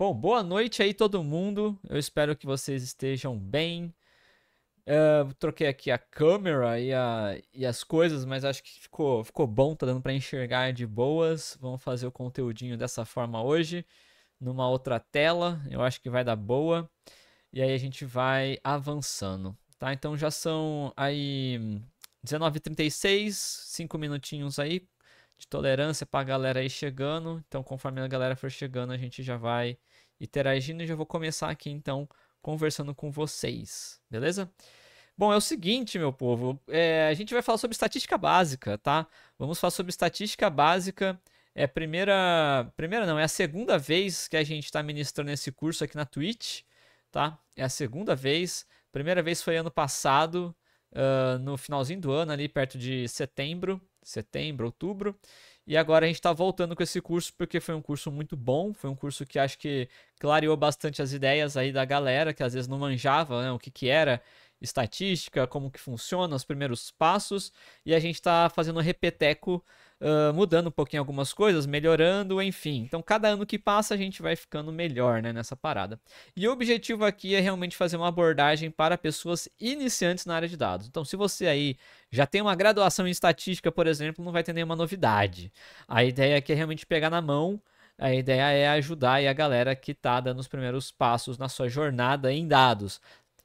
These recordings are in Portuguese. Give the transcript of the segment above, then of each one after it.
Bom, boa noite aí todo mundo. Eu espero que vocês estejam bem. Troquei aqui a câmera e as coisas, mas acho que ficou bom, tá dando para enxergar de boas. Vamos fazer o conteúdinho dessa forma hoje, numa outra tela. Eu acho que vai dar boa. E aí a gente vai avançando, tá? Então já são aí 19h36, 5 minutinhos aí de tolerância pra galera aí chegando. Então, conforme a galera for chegando, a gente já vai interagindo e já vou começar aqui então conversando com vocês, beleza? Bom, é o seguinte, meu povo, a gente vai falar sobre estatística básica, tá? Vamos falar sobre estatística básica. É a primeira não, é a segunda vez que a gente está ministrando esse curso aqui na Twitch, tá? É a segunda vez. Primeira vez foi ano passado, no finalzinho do ano, ali perto de setembro, outubro. E agora a gente está voltando com esse curso porque foi um curso muito bom, foi um curso que acho que clareou bastante as ideias aí da galera, que às vezes não manjava, né, o que que era estatística, como que funciona, os primeiros passos, e a gente está fazendo um repeteco, mudando um pouquinho algumas coisas, melhorando, enfim. Então, cada ano que passa, a gente vai ficando melhor, né, nessa parada. E o objetivo aqui é realmente fazer uma abordagem para pessoas iniciantes na área de dados. Então, se você aí já tem uma graduação em estatística, por exemplo, não vai ter nenhuma novidade. A ideia aqui é realmente pegar na mão. A ideia é ajudar aí a galera que está dando os primeiros passos na sua jornada em dados.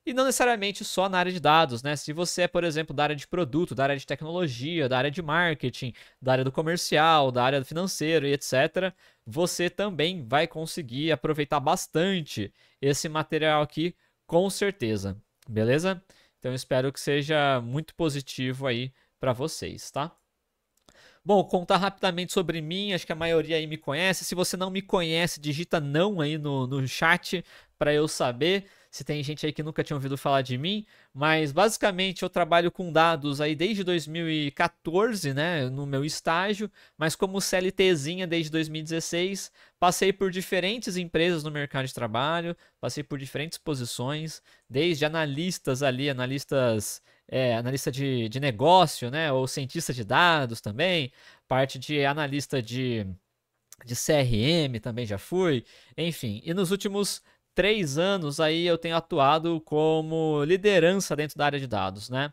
E não necessariamente só na área de dados, né? Se você é, por exemplo, da área de produto, da área de tecnologia, da área de marketing, da área do comercial, da área do financeiro e etc., você também vai conseguir aproveitar bastante esse material aqui, com certeza. Beleza? Então espero que seja muito positivo aí para vocês, tá? Bom, contar rapidamente sobre mim, acho que a maioria aí me conhece. Se você não me conhece, digita não aí no chat para eu saber se tem gente aí que nunca tinha ouvido falar de mim. Mas basicamente eu trabalho com dados aí desde 2014, né, no meu estágio, mas como CLTzinha desde 2016. Passei por diferentes empresas no mercado de trabalho, passei por diferentes posições, desde analistas ali, analista de negócio, né? Ou cientista de dados também, parte de analista de CRM também já fui, enfim. E nos últimos 3 anos aí eu tenho atuado como liderança dentro da área de dados, né?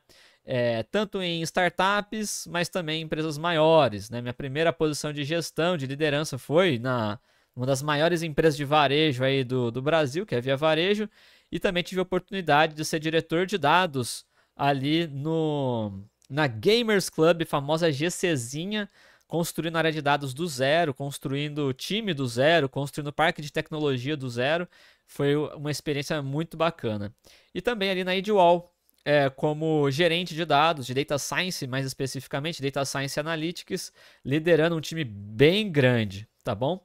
Tanto em startups, mas também em empresas maiores, né? Minha primeira posição de gestão, de liderança foi na uma das maiores empresas de varejo aí do Brasil, que é a Via Varejo, e também tive a oportunidade de ser diretor de dados ali na Gamers Club, famosa GCzinha, construindo área de dados do zero, construindo time do zero, construindo parque de tecnologia do zero. Foi uma experiência muito bacana. E também ali na Idwall, como gerente de dados, de Data Science, mais especificamente, Data Science Analytics, liderando um time bem grande, tá bom?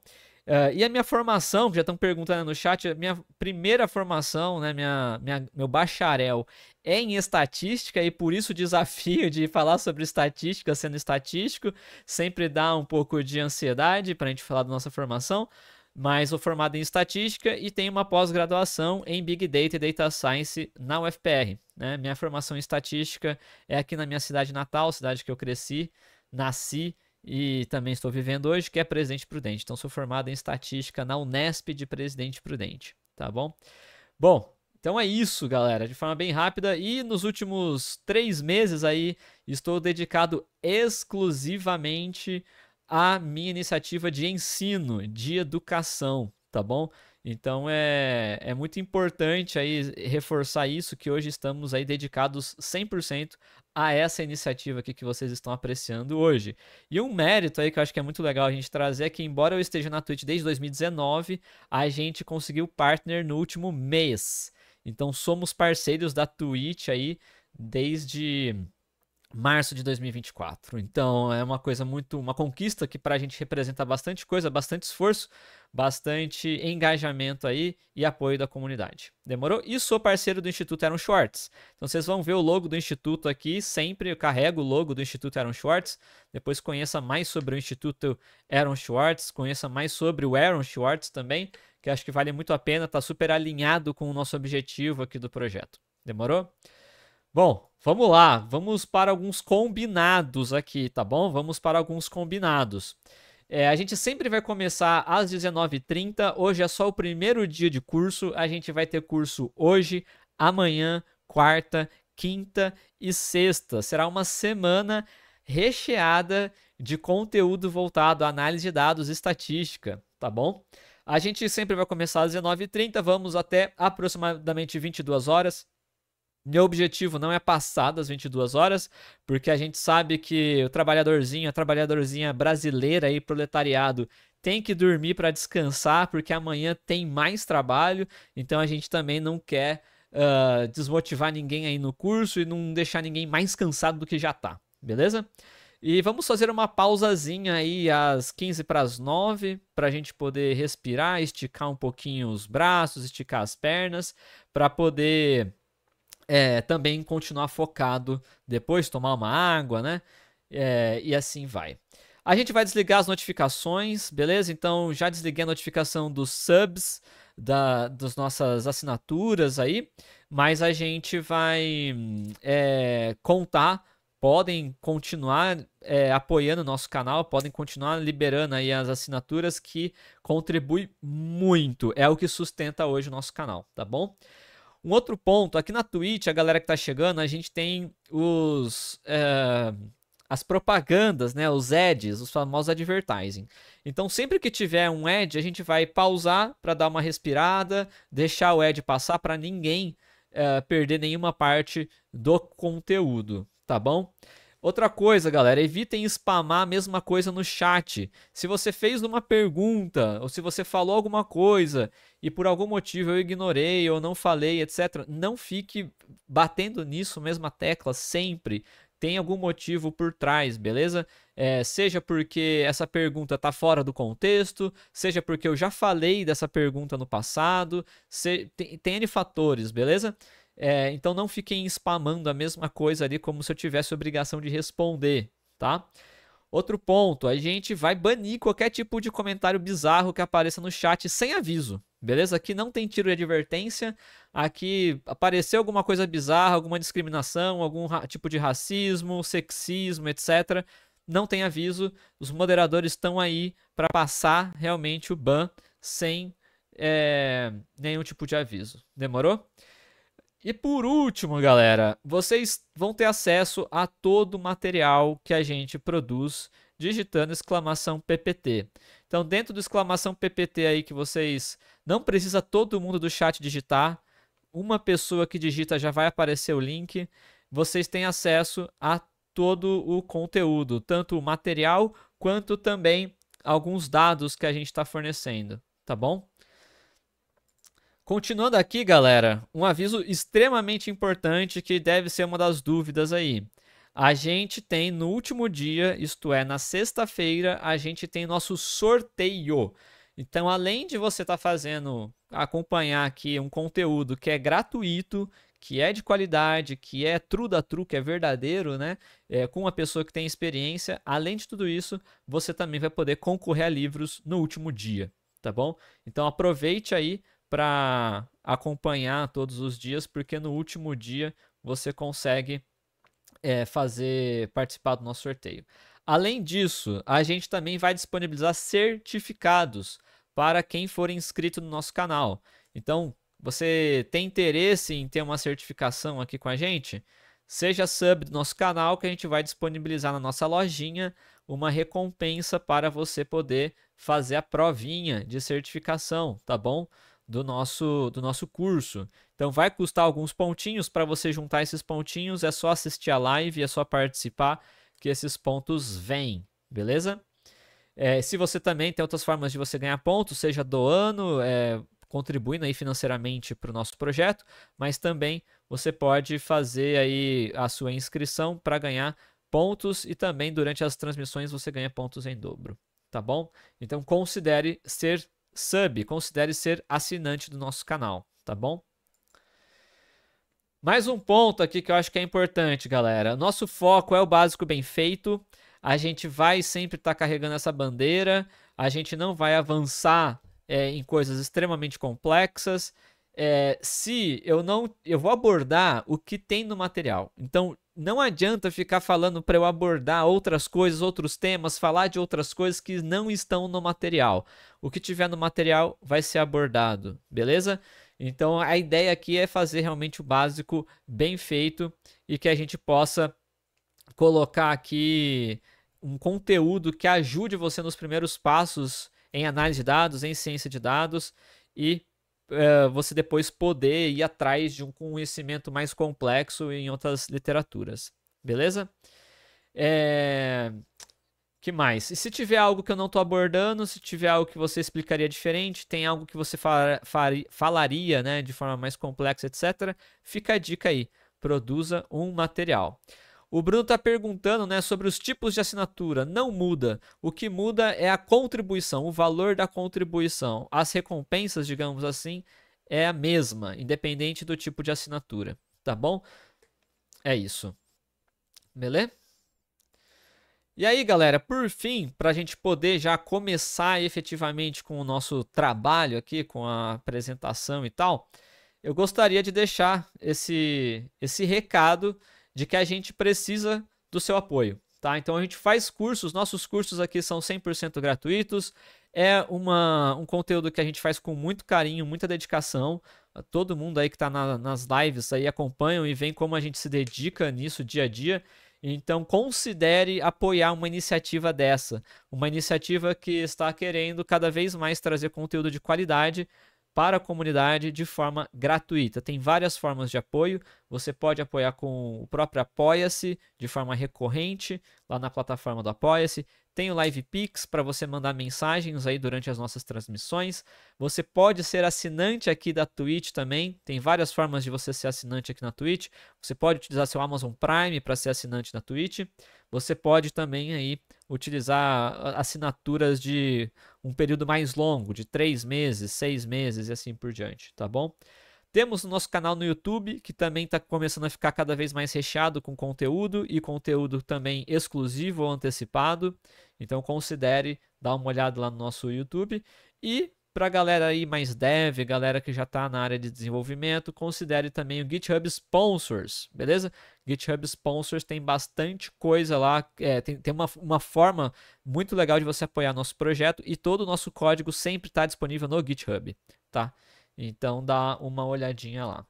E a minha formação, que já estão perguntando no chat, a minha primeira formação, né, meu bacharel é em estatística e por isso o desafio de falar sobre estatística sendo estatístico sempre dá um pouco de ansiedade para a gente falar da nossa formação, mas sou formado em estatística e tenho uma pós-graduação em Big Data e Data Science na UFPR. Né? Minha formação em estatística é aqui na minha cidade natal, cidade que eu cresci, nasci e também estou vivendo hoje, que é Presidente Prudente. Então, sou formado em estatística na Unesp de Presidente Prudente, tá bom? Bom, então é isso, galera, de forma bem rápida. E nos últimos 3 meses aí, estou dedicado exclusivamente à minha iniciativa de ensino, de educação, tá bom? Então é muito importante aí reforçar isso, que hoje estamos aí dedicados 100% a essa iniciativa aqui que vocês estão apreciando hoje. E um mérito aí que eu acho que é muito legal a gente trazer é que, embora eu esteja na Twitch desde 2019, a gente conseguiu partner no último mês. Então somos parceiros da Twitch aí desde março de 2024. Então é uma coisa uma conquista que para a gente representa bastante coisa, bastante esforço, bastante engajamento aí e apoio da comunidade. Demorou? E sou parceiro do Instituto Aaron Schwartz. Então vocês vão ver o logo do Instituto aqui, sempre eu carrego o logo do Instituto Aaron Schwartz. Depois conheça mais sobre o Instituto Aaron Schwartz, conheça mais sobre o Aaron Schwartz também, que acho que vale muito a pena, tá super alinhado com o nosso objetivo aqui do projeto. Demorou? Bom, vamos lá. Vamos para alguns combinados aqui, tá bom? Vamos para alguns combinados. A gente sempre vai começar às 19h30. Hoje é só o primeiro dia de curso. A gente vai ter curso hoje, amanhã, quarta, quinta e sexta. Será uma semana recheada de conteúdo voltado à análise de dados e estatística, tá bom? A gente sempre vai começar às 19h30, vamos até aproximadamente 22 horas. Meu objetivo não é passar das 22 horas, porque a gente sabe que o trabalhadorzinho, a trabalhadorzinha brasileira aí, proletariado, tem que dormir para descansar, porque amanhã tem mais trabalho, então a gente também não quer desmotivar ninguém aí no curso e não deixar ninguém mais cansado do que já tá, beleza? E vamos fazer uma pausazinha aí às 15 para as 9, para a gente poder respirar, esticar um pouquinho os braços, esticar as pernas, para poder também continuar focado depois, tomar uma água, né? E assim vai. A gente vai desligar as notificações, beleza? Então já desliguei a notificação dos subs, das nossas assinaturas aí, mas a gente vai contar. Podem continuar apoiando o nosso canal, podem continuar liberando aí as assinaturas que contribui muito, é o que sustenta hoje o nosso canal, tá bom? Um outro ponto, aqui na Twitch, a galera que tá chegando, a gente tem as propagandas, né, os ads, os famosos advertising. Então, sempre que tiver um ad, a gente vai pausar para dar uma respirada, deixar o ad passar para ninguém perder nenhuma parte do conteúdo, tá bom? Outra coisa, galera, evitem spamar a mesma coisa no chat. Se você fez uma pergunta, ou se você falou alguma coisa e por algum motivo eu ignorei ou não falei, etc., não fique batendo nisso, mesma tecla, sempre. Tem algum motivo por trás, beleza? Seja porque essa pergunta está fora do contexto, seja porque eu já falei dessa pergunta no passado, tem N fatores, beleza? Então não fiquem spamando a mesma coisa ali como se eu tivesse obrigação de responder, tá? Outro ponto, a gente vai banir qualquer tipo de comentário bizarro que apareça no chat sem aviso, beleza? Aqui não tem tiro de advertência, aqui apareceu alguma coisa bizarra, alguma discriminação, algum tipo de racismo, sexismo, etc. Não tem aviso, os moderadores estão aí para passar realmente o ban sem nenhum tipo de aviso. Demorou? E por último, galera, vocês vão ter acesso a todo o material que a gente produz digitando exclamação PPT. Então, dentro do exclamação PPT aí que vocês não precisa todo mundo do chat digitar, uma pessoa que digita já vai aparecer o link. Vocês têm acesso a todo o conteúdo, tanto o material quanto também alguns dados que a gente está fornecendo, tá bom? Continuando aqui, galera, um aviso extremamente importante que deve ser uma das dúvidas aí. A gente tem no último dia, isto é, na sexta-feira, a gente tem nosso sorteio. Então, além de você estar acompanhar aqui um conteúdo que é gratuito, que é de qualidade, que é true da true, que é verdadeiro, né? Com uma pessoa que tem experiência, além de tudo isso, você também vai poder concorrer a livros no último dia, tá bom? Então, aproveite aí para acompanhar todos os dias, porque no último dia você consegue participar do nosso sorteio. Além disso, a gente também vai disponibilizar certificados para quem for inscrito no nosso canal. Então, você tem interesse em ter uma certificação aqui com a gente? Seja sub do nosso canal, que a gente vai disponibilizar na nossa lojinha uma recompensa para você poder fazer a provinha de certificação, tá bom? Do nosso curso. Então vai custar alguns pontinhos. Para você juntar esses pontinhos é só assistir a live, é só participar que esses pontos vêm, beleza? Se você também tem outras formas de você ganhar pontos, seja doando, contribuindo aí financeiramente para o nosso projeto, mas também você pode fazer aí a sua inscrição para ganhar pontos e também durante as transmissões você ganha pontos em dobro, tá bom? Então considere ser sub, considere ser assinante do nosso canal, tá bom? Mais um ponto aqui que eu acho que é importante, galera. Nosso foco é o básico bem feito. A gente vai sempre estar carregando essa bandeira. A gente não vai avançar em coisas extremamente complexas. Eu vou abordar o que tem no material. Então, não adianta ficar falando para eu abordar outras coisas, outros temas, falar de outras coisas que não estão no material. O que tiver no material vai ser abordado, beleza? Então a ideia aqui é fazer realmente o básico bem feito e que a gente possa colocar aqui um conteúdo que ajude você nos primeiros passos em análise de dados, em ciência de dados e você depois poder ir atrás de um conhecimento mais complexo em outras literaturas. Beleza? Que mais? E se tiver algo que eu não estou abordando, se tiver algo que você explicaria diferente, tem algo que você falaria, né, de forma mais complexa, etc., fica a dica aí. Produza um material. O Bruno está perguntando, né, sobre os tipos de assinatura. Não muda. O que muda é a contribuição, o valor da contribuição. As recompensas, digamos assim, é a mesma, independente do tipo de assinatura. Tá bom? É isso. Beleza? E aí, galera, por fim, para a gente poder já começar efetivamente com o nosso trabalho aqui, com a apresentação e tal, eu gostaria de deixar esse recado de que a gente precisa do seu apoio, tá? Então a gente faz cursos, nossos cursos aqui são 100% gratuitos, é um conteúdo que a gente faz com muito carinho, muita dedicação. Todo mundo aí que está nas lives aí acompanham e vem como a gente se dedica nisso dia a dia. Então considere apoiar uma iniciativa dessa, uma iniciativa que está querendo cada vez mais trazer conteúdo de qualidade para a comunidade de forma gratuita. Tem várias formas de apoio. Você pode apoiar com o próprio Apoia-se de forma recorrente lá na plataforma do Apoia-se. Tem o Live Pix para você mandar mensagens aí durante as nossas transmissões. Você pode ser assinante aqui da Twitch também. Tem várias formas de você ser assinante aqui na Twitch. Você pode utilizar seu Amazon Prime para ser assinante na Twitch. Você pode também aí utilizar assinaturas de um período mais longo, de 3 meses, 6 meses e assim por diante, tá bom? Temos o nosso canal no YouTube, que também está começando a ficar cada vez mais recheado com conteúdo e conteúdo também exclusivo ou antecipado. Então considere dar uma olhada lá no nosso YouTube. E para a galera aí mais dev, galera que já está na área de desenvolvimento, considere também o GitHub Sponsors, beleza? GitHub Sponsors tem bastante coisa lá, tem uma forma muito legal de você apoiar nosso projeto e todo o nosso código sempre está disponível no GitHub, tá? Então dá uma olhadinha lá.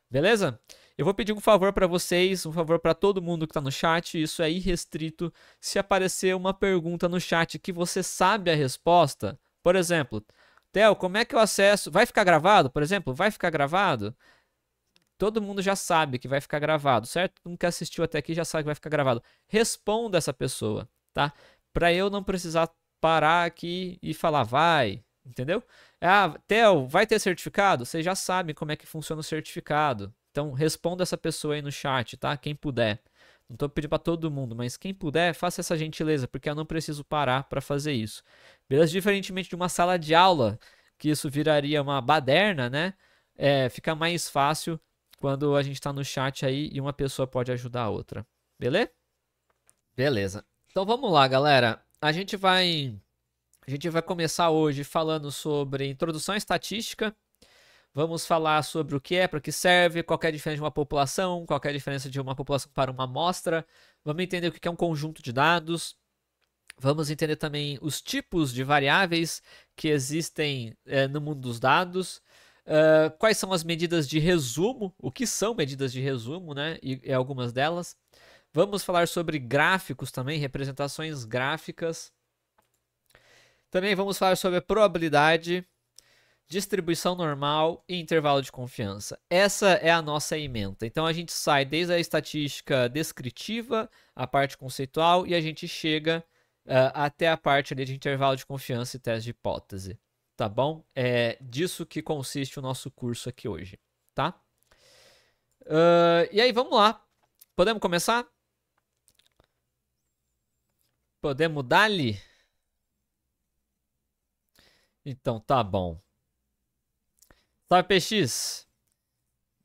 Beleza? Eu vou pedir um favor para vocês, um favor para todo mundo que está no chat, isso é irrestrito. Se aparecer uma pergunta no chat que você sabe a resposta, por exemplo, Theo, como é que eu acesso? Vai ficar gravado, por exemplo? Vai ficar gravado? Todo mundo já sabe que vai ficar gravado, certo? Todo mundo que assistiu até aqui já sabe que vai ficar gravado. Responda essa pessoa, tá? Para eu não precisar parar aqui e falar, vai, entendeu? Ah, Theo, vai ter certificado? Vocês já sabem como é que funciona o certificado. Então, responda essa pessoa aí no chat, tá? Quem puder. Não estou pedindo para todo mundo, mas quem puder, faça essa gentileza, porque eu não preciso parar para fazer isso. Beleza? Diferentemente de uma sala de aula, que isso viraria uma baderna, né? Fica mais fácil quando a gente está no chat aí e uma pessoa pode ajudar a outra. Beleza? Beleza. Então vamos lá, galera. A gente vai começar hoje falando sobre introdução à estatística. Vamos falar sobre o que é, para que serve, qual é a diferença de uma população, qual é a diferença de uma população para uma amostra. Vamos entender o que é um conjunto de dados. Vamos entender também os tipos de variáveis que existem no mundo dos dados. Quais são as medidas de resumo, o que são medidas de resumo, né? E algumas delas. Vamos falar sobre gráficos também, representações gráficas. Também vamos falar sobre a probabilidade, distribuição normal e intervalo de confiança. Essa é a nossa ementa. Então a gente sai desde a estatística descritiva, a parte conceitual, e a gente chega até a parte ali de intervalo de confiança e teste de hipótese. Tá bom? É disso que consiste o nosso curso aqui hoje, tá? E aí, vamos lá. Podemos começar? Podemos dar-lhe? Então, tá bom. Salve, PX.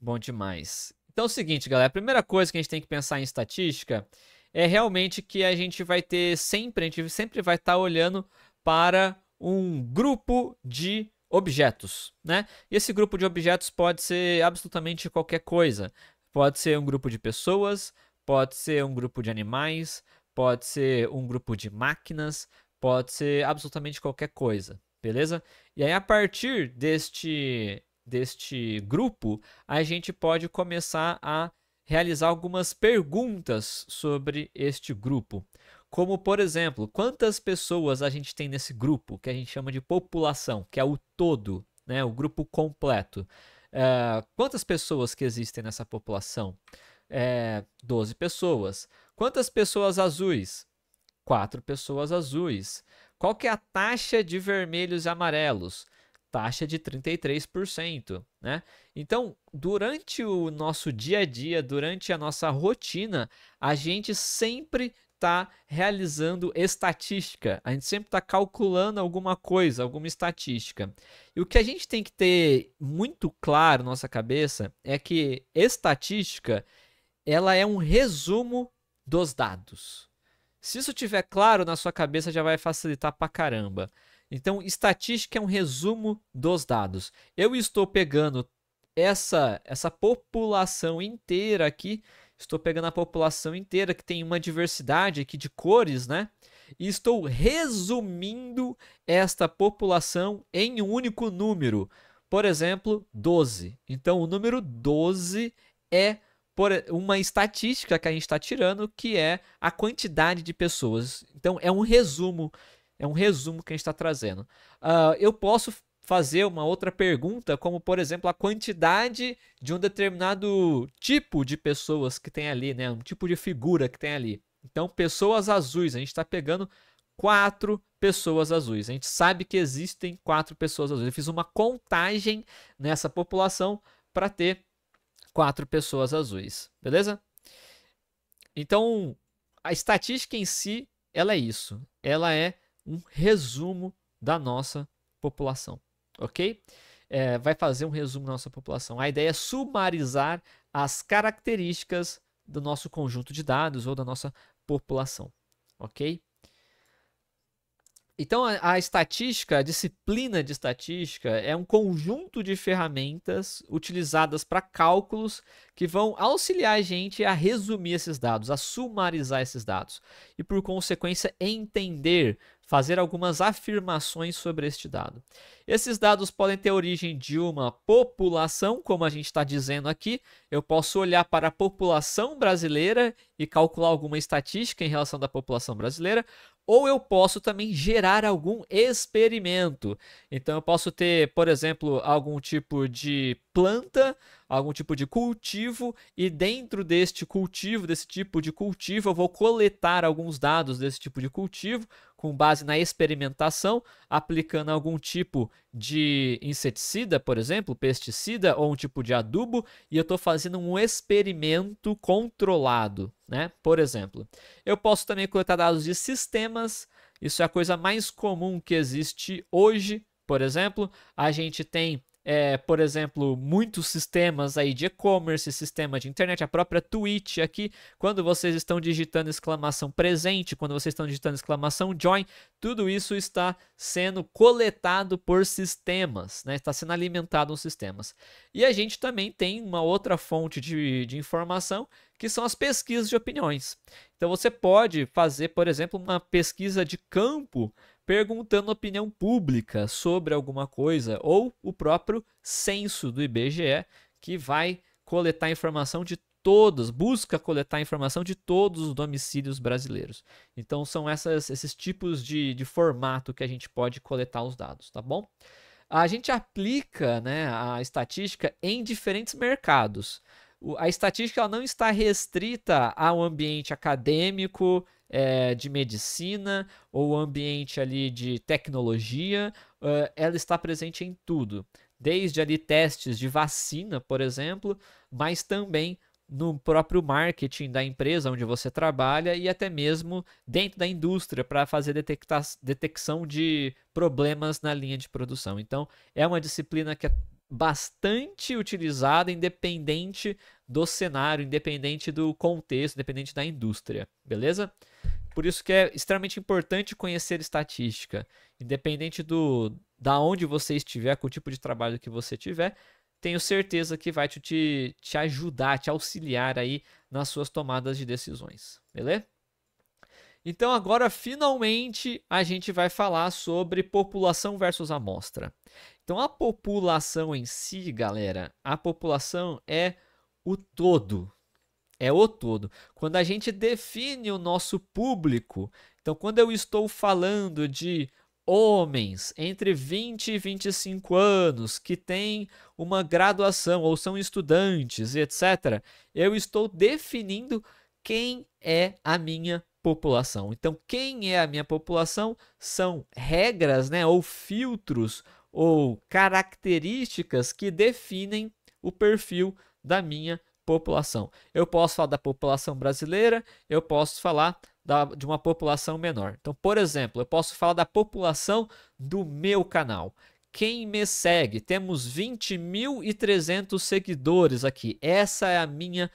Bom demais. Então é o seguinte, galera. A primeira coisa que a gente tem que pensar em estatística é realmente que a gente vai ter sempre, a gente sempre vai estar olhando para um grupo de objetos, né? E esse grupo de objetos pode ser absolutamente qualquer coisa. Pode ser um grupo de pessoas, pode ser um grupo de animais, pode ser um grupo de máquinas, pode ser absolutamente qualquer coisa, beleza? E aí, a partir deste grupo, a gente pode começar a realizar algumas perguntas sobre este grupo. Como, por exemplo, quantas pessoas a gente tem nesse grupo, que a gente chama de população, que é o todo, né, o grupo completo. Quantas pessoas que existem nessa população? 12 pessoas. Quantas pessoas azuis? 4 pessoas azuis. Qual que é a taxa de vermelhos e amarelos? Taxa de 33%, né? Então, durante o nosso dia a dia, durante a nossa rotina, a gente sempre está realizando estatística, a gente sempre está calculando alguma coisa, alguma estatística. E o que a gente tem que ter muito claro na nossa cabeça é que estatística, ela é um resumo dos dados. Se isso estiver claro na sua cabeça, já vai facilitar pra caramba. Então, estatística é um resumo dos dados. Eu estou pegando essa população inteira aqui, estou pegando a população inteira que tem uma diversidade aqui de cores, né? E estou resumindo esta população em um único número. Por exemplo, 12. Então, o número 12 é por uma estatística que a gente está tirando, que é a quantidade de pessoas. Então, é um resumo que a gente está trazendo. Eu posso fazer uma outra pergunta, como, por exemplo, a quantidade de um determinado tipo de pessoas que tem ali, né? Um tipo de figura que tem ali. Então, pessoas azuis, a gente está pegando 4 pessoas azuis. A gente sabe que existem 4 pessoas azuis. Eu fiz uma contagem nessa população para ter 4 pessoas azuis, beleza? Então, a estatística em si, ela é isso. Ela é um resumo da nossa população, ok? Vai fazer um resumo da nossa população. A ideia é sumarizar as características do nosso conjunto de dados ou da nossa população, ok? Então, a estatística, a disciplina de estatística, é um conjunto de ferramentas utilizadas para cálculos que vão auxiliar a gente a resumir esses dados, a sumarizar esses dados e, por consequência, entender, fazer algumas afirmações sobre este dado. Esses dados podem ter origem de uma população, como a gente está dizendo aqui. Eu posso olhar para a população brasileira e calcular alguma estatística em relação da população brasileira, ou eu posso também gerar algum experimento. Então, eu posso ter, por exemplo, algum tipo de planta, algum tipo de cultivo, e dentro deste cultivo, desse tipo de cultivo, eu vou coletar alguns dados desse tipo de cultivo, com base na experimentação, aplicando algum tipo de inseticida, por exemplo, pesticida, ou um tipo de adubo, e eu estou fazendo um experimento controlado, né? Por exemplo, eu posso também coletar dados de sistemas. Isso é a coisa mais comum que existe hoje. Por exemplo, a gente tem, por exemplo, muitos sistemas aí de e-commerce, sistema de internet, a própria Twitch aqui, quando vocês estão digitando exclamação presente, quando vocês estão digitando exclamação join, tudo isso está sendo coletado por sistemas, né? Está sendo alimentado nos sistemas. E a gente também tem uma outra fonte de informação, que são as pesquisas de opiniões. Então você pode fazer, por exemplo, uma pesquisa de campo perguntando opinião pública sobre alguma coisa, ou o próprio censo do IBGE, que vai coletar informação de todos, busca coletar informação de todos os domicílios brasileiros. Então são esses tipos de formato que a gente pode coletar os dados, tá bom? A gente aplica, né, a estatística em diferentes mercados. A estatística ela não está restrita ao ambiente acadêmico, de medicina, ou ambiente ali de tecnologia. Ela está presente em tudo, desde ali testes de vacina, por exemplo, mas também no próprio marketing da empresa onde você trabalha, e até mesmo dentro da indústria para fazer detecção de problemas na linha de produção. Então, é uma disciplina que é bastante utilizada, independente do cenário, independente do contexto, independente da indústria, beleza? Por isso que é extremamente importante conhecer estatística, independente da onde você estiver, com o tipo de trabalho que você tiver. tenho certeza que vai te ajudar, te auxiliar aí nas suas tomadas de decisões, beleza? Então agora finalmente a gente vai falar sobre população versus amostra. Então a população em si, galera, a população é o todo. É o todo. Quando a gente define o nosso público, então quando eu estou falando de homens entre 20 e 25 anos que têm uma graduação ou são estudantes, etc., eu estou definindo quem é a minha população. Então, quem é a minha população são regras, né, ou filtros ou características que definem o perfil da minha população. Eu posso falar da população brasileira, eu posso falar de uma população menor. Então, por exemplo, eu posso falar da população do meu canal. Quem me segue? Temos 20.300 seguidores aqui. Essa é a minha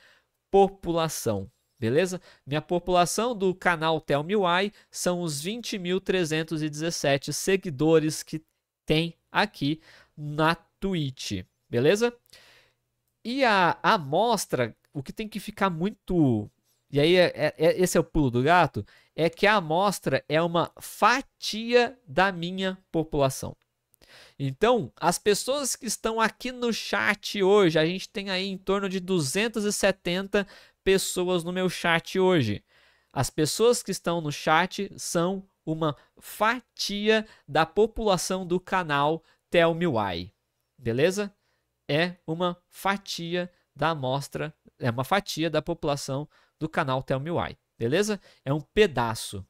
população. Beleza? Minha população do canal Tell Me Why são os 20.317 seguidores que tem aqui na Twitch. Beleza? E a amostra, o que tem que ficar muito... E aí, esse é o pulo do gato, é que a amostra é uma fatia da minha população. Então, as pessoas que estão aqui no chat hoje, a gente tem aí em torno de 270 pessoas no meu chat hoje. As pessoas que estão no chat são uma fatia da população do canal Tell Me Why. Beleza? É uma fatia da amostra, é uma fatia da população do canal Tell Me Why. Beleza? É um pedaço.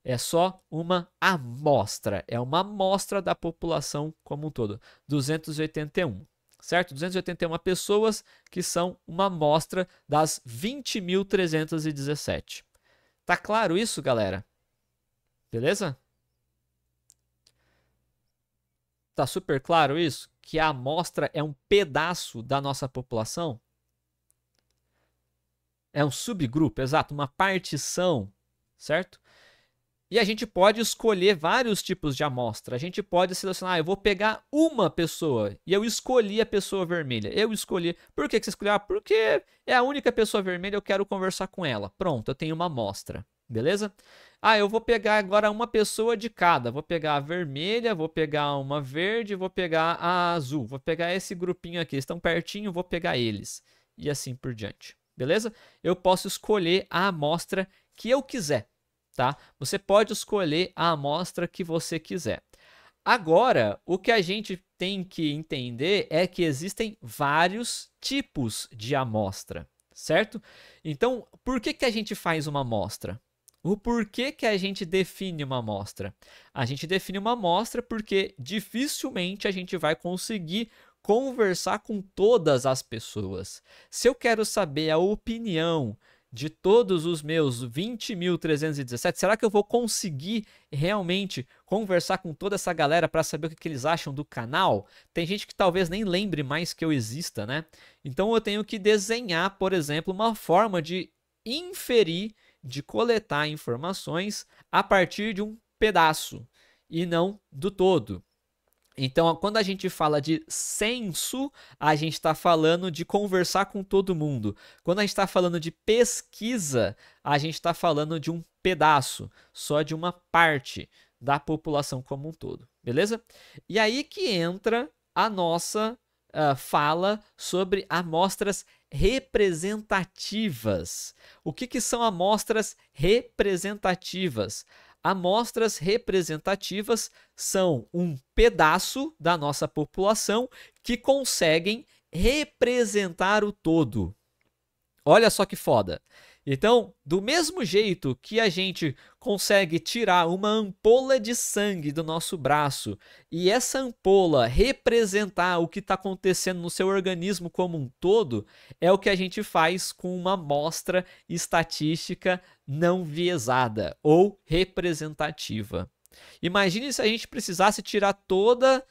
É só uma amostra. É uma amostra da população como um todo. 281. Certo? 281 pessoas que são uma amostra das 20.317. Tá claro isso, galera? Beleza? Tá super claro isso? Que a amostra é um pedaço da nossa população? É um subgrupo, exato, uma partição, certo? E a gente pode escolher vários tipos de amostra. A gente pode selecionar, eu vou pegar uma pessoa e eu escolhi a pessoa vermelha. Eu escolhi. Por que você escolheu? Ah, porque é a única pessoa vermelha, eu quero conversar com ela. Pronto, eu tenho uma amostra. Beleza? Ah, eu vou pegar agora uma pessoa de cada. Vou pegar a vermelha, vou pegar uma verde, vou pegar a azul. Vou pegar esse grupinho aqui. Estão pertinho, vou pegar eles. E assim por diante. Beleza? Eu posso escolher a amostra que eu quiser. Tá? Você pode escolher a amostra que você quiser. Agora, o que a gente tem que entender é que existem vários tipos de amostra, certo? Então, por que a gente faz uma amostra? O porquê que a gente define uma amostra? A gente define uma amostra porque dificilmente a gente vai conseguir conversar com todas as pessoas. Se eu quero saber a opinião de todos os meus 20.317, será que eu vou conseguir realmente conversar com toda essa galera para saber o que eles acham do canal? Tem gente que talvez nem lembre mais que eu exista, né? Então eu tenho que desenhar, por exemplo, uma forma de inferir, de coletar informações a partir de um pedaço e não do todo. Então, quando a gente fala de censo, a gente está falando de conversar com todo mundo. Quando a gente está falando de pesquisa, a gente está falando de um pedaço, só de uma parte da população como um todo, beleza? E aí que entra a nossa fala sobre amostras representativas. O que são amostras representativas? Amostras representativas são um pedaço da nossa população que conseguem representar o todo. Olha só que foda. Então, do mesmo jeito que a gente consegue tirar uma ampola de sangue do nosso braço e essa ampola representar o que está acontecendo no seu organismo como um todo, é o que a gente faz com uma amostra estatística não viesada ou representativa. Imagine se a gente precisasse tirar toda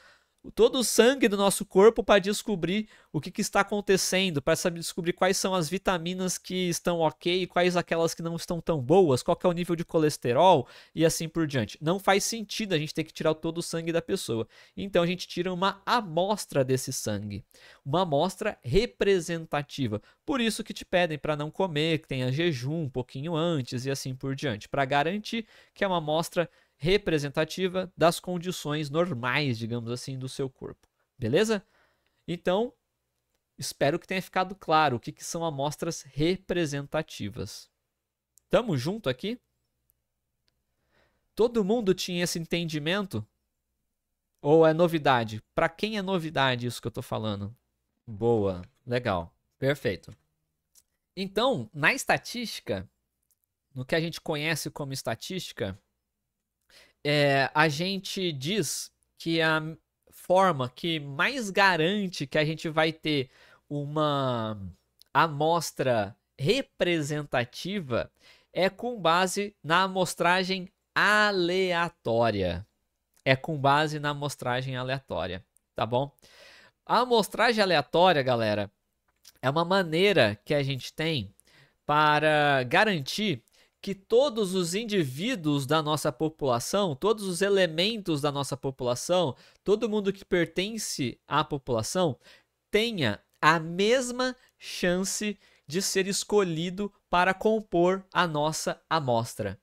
todo o sangue do nosso corpo para descobrir o que está acontecendo, para saber descobrir quais são as vitaminas que estão ok e quais aquelas que não estão tão boas, qual que é o nível de colesterol e assim por diante. Não faz sentido a gente ter que tirar todo o sangue da pessoa. Então a gente tira uma amostra desse sangue, uma amostra representativa. Por isso que te pedem para não comer, que tenha jejum um pouquinho antes e assim por diante, para garantir que é uma amostra representativa das condições normais, digamos assim, do seu corpo. Beleza? Então, espero que tenha ficado claro o que são amostras representativas. Tamo junto aqui? Todo mundo tinha esse entendimento? Ou é novidade? Para quem é novidade isso que eu tô falando? Boa, legal, perfeito. Então, na estatística, no que a gente conhece como estatística, a gente diz que a forma que mais garante que a gente vai ter uma amostra representativa é com base na amostragem aleatória. É com base na amostragem aleatória, tá bom? A amostragem aleatória, galera, é uma maneira que a gente tem para garantir que todos os indivíduos da nossa população, todos os elementos da nossa população, todo mundo que pertence à população tenha a mesma chance de ser escolhido para compor a nossa amostra.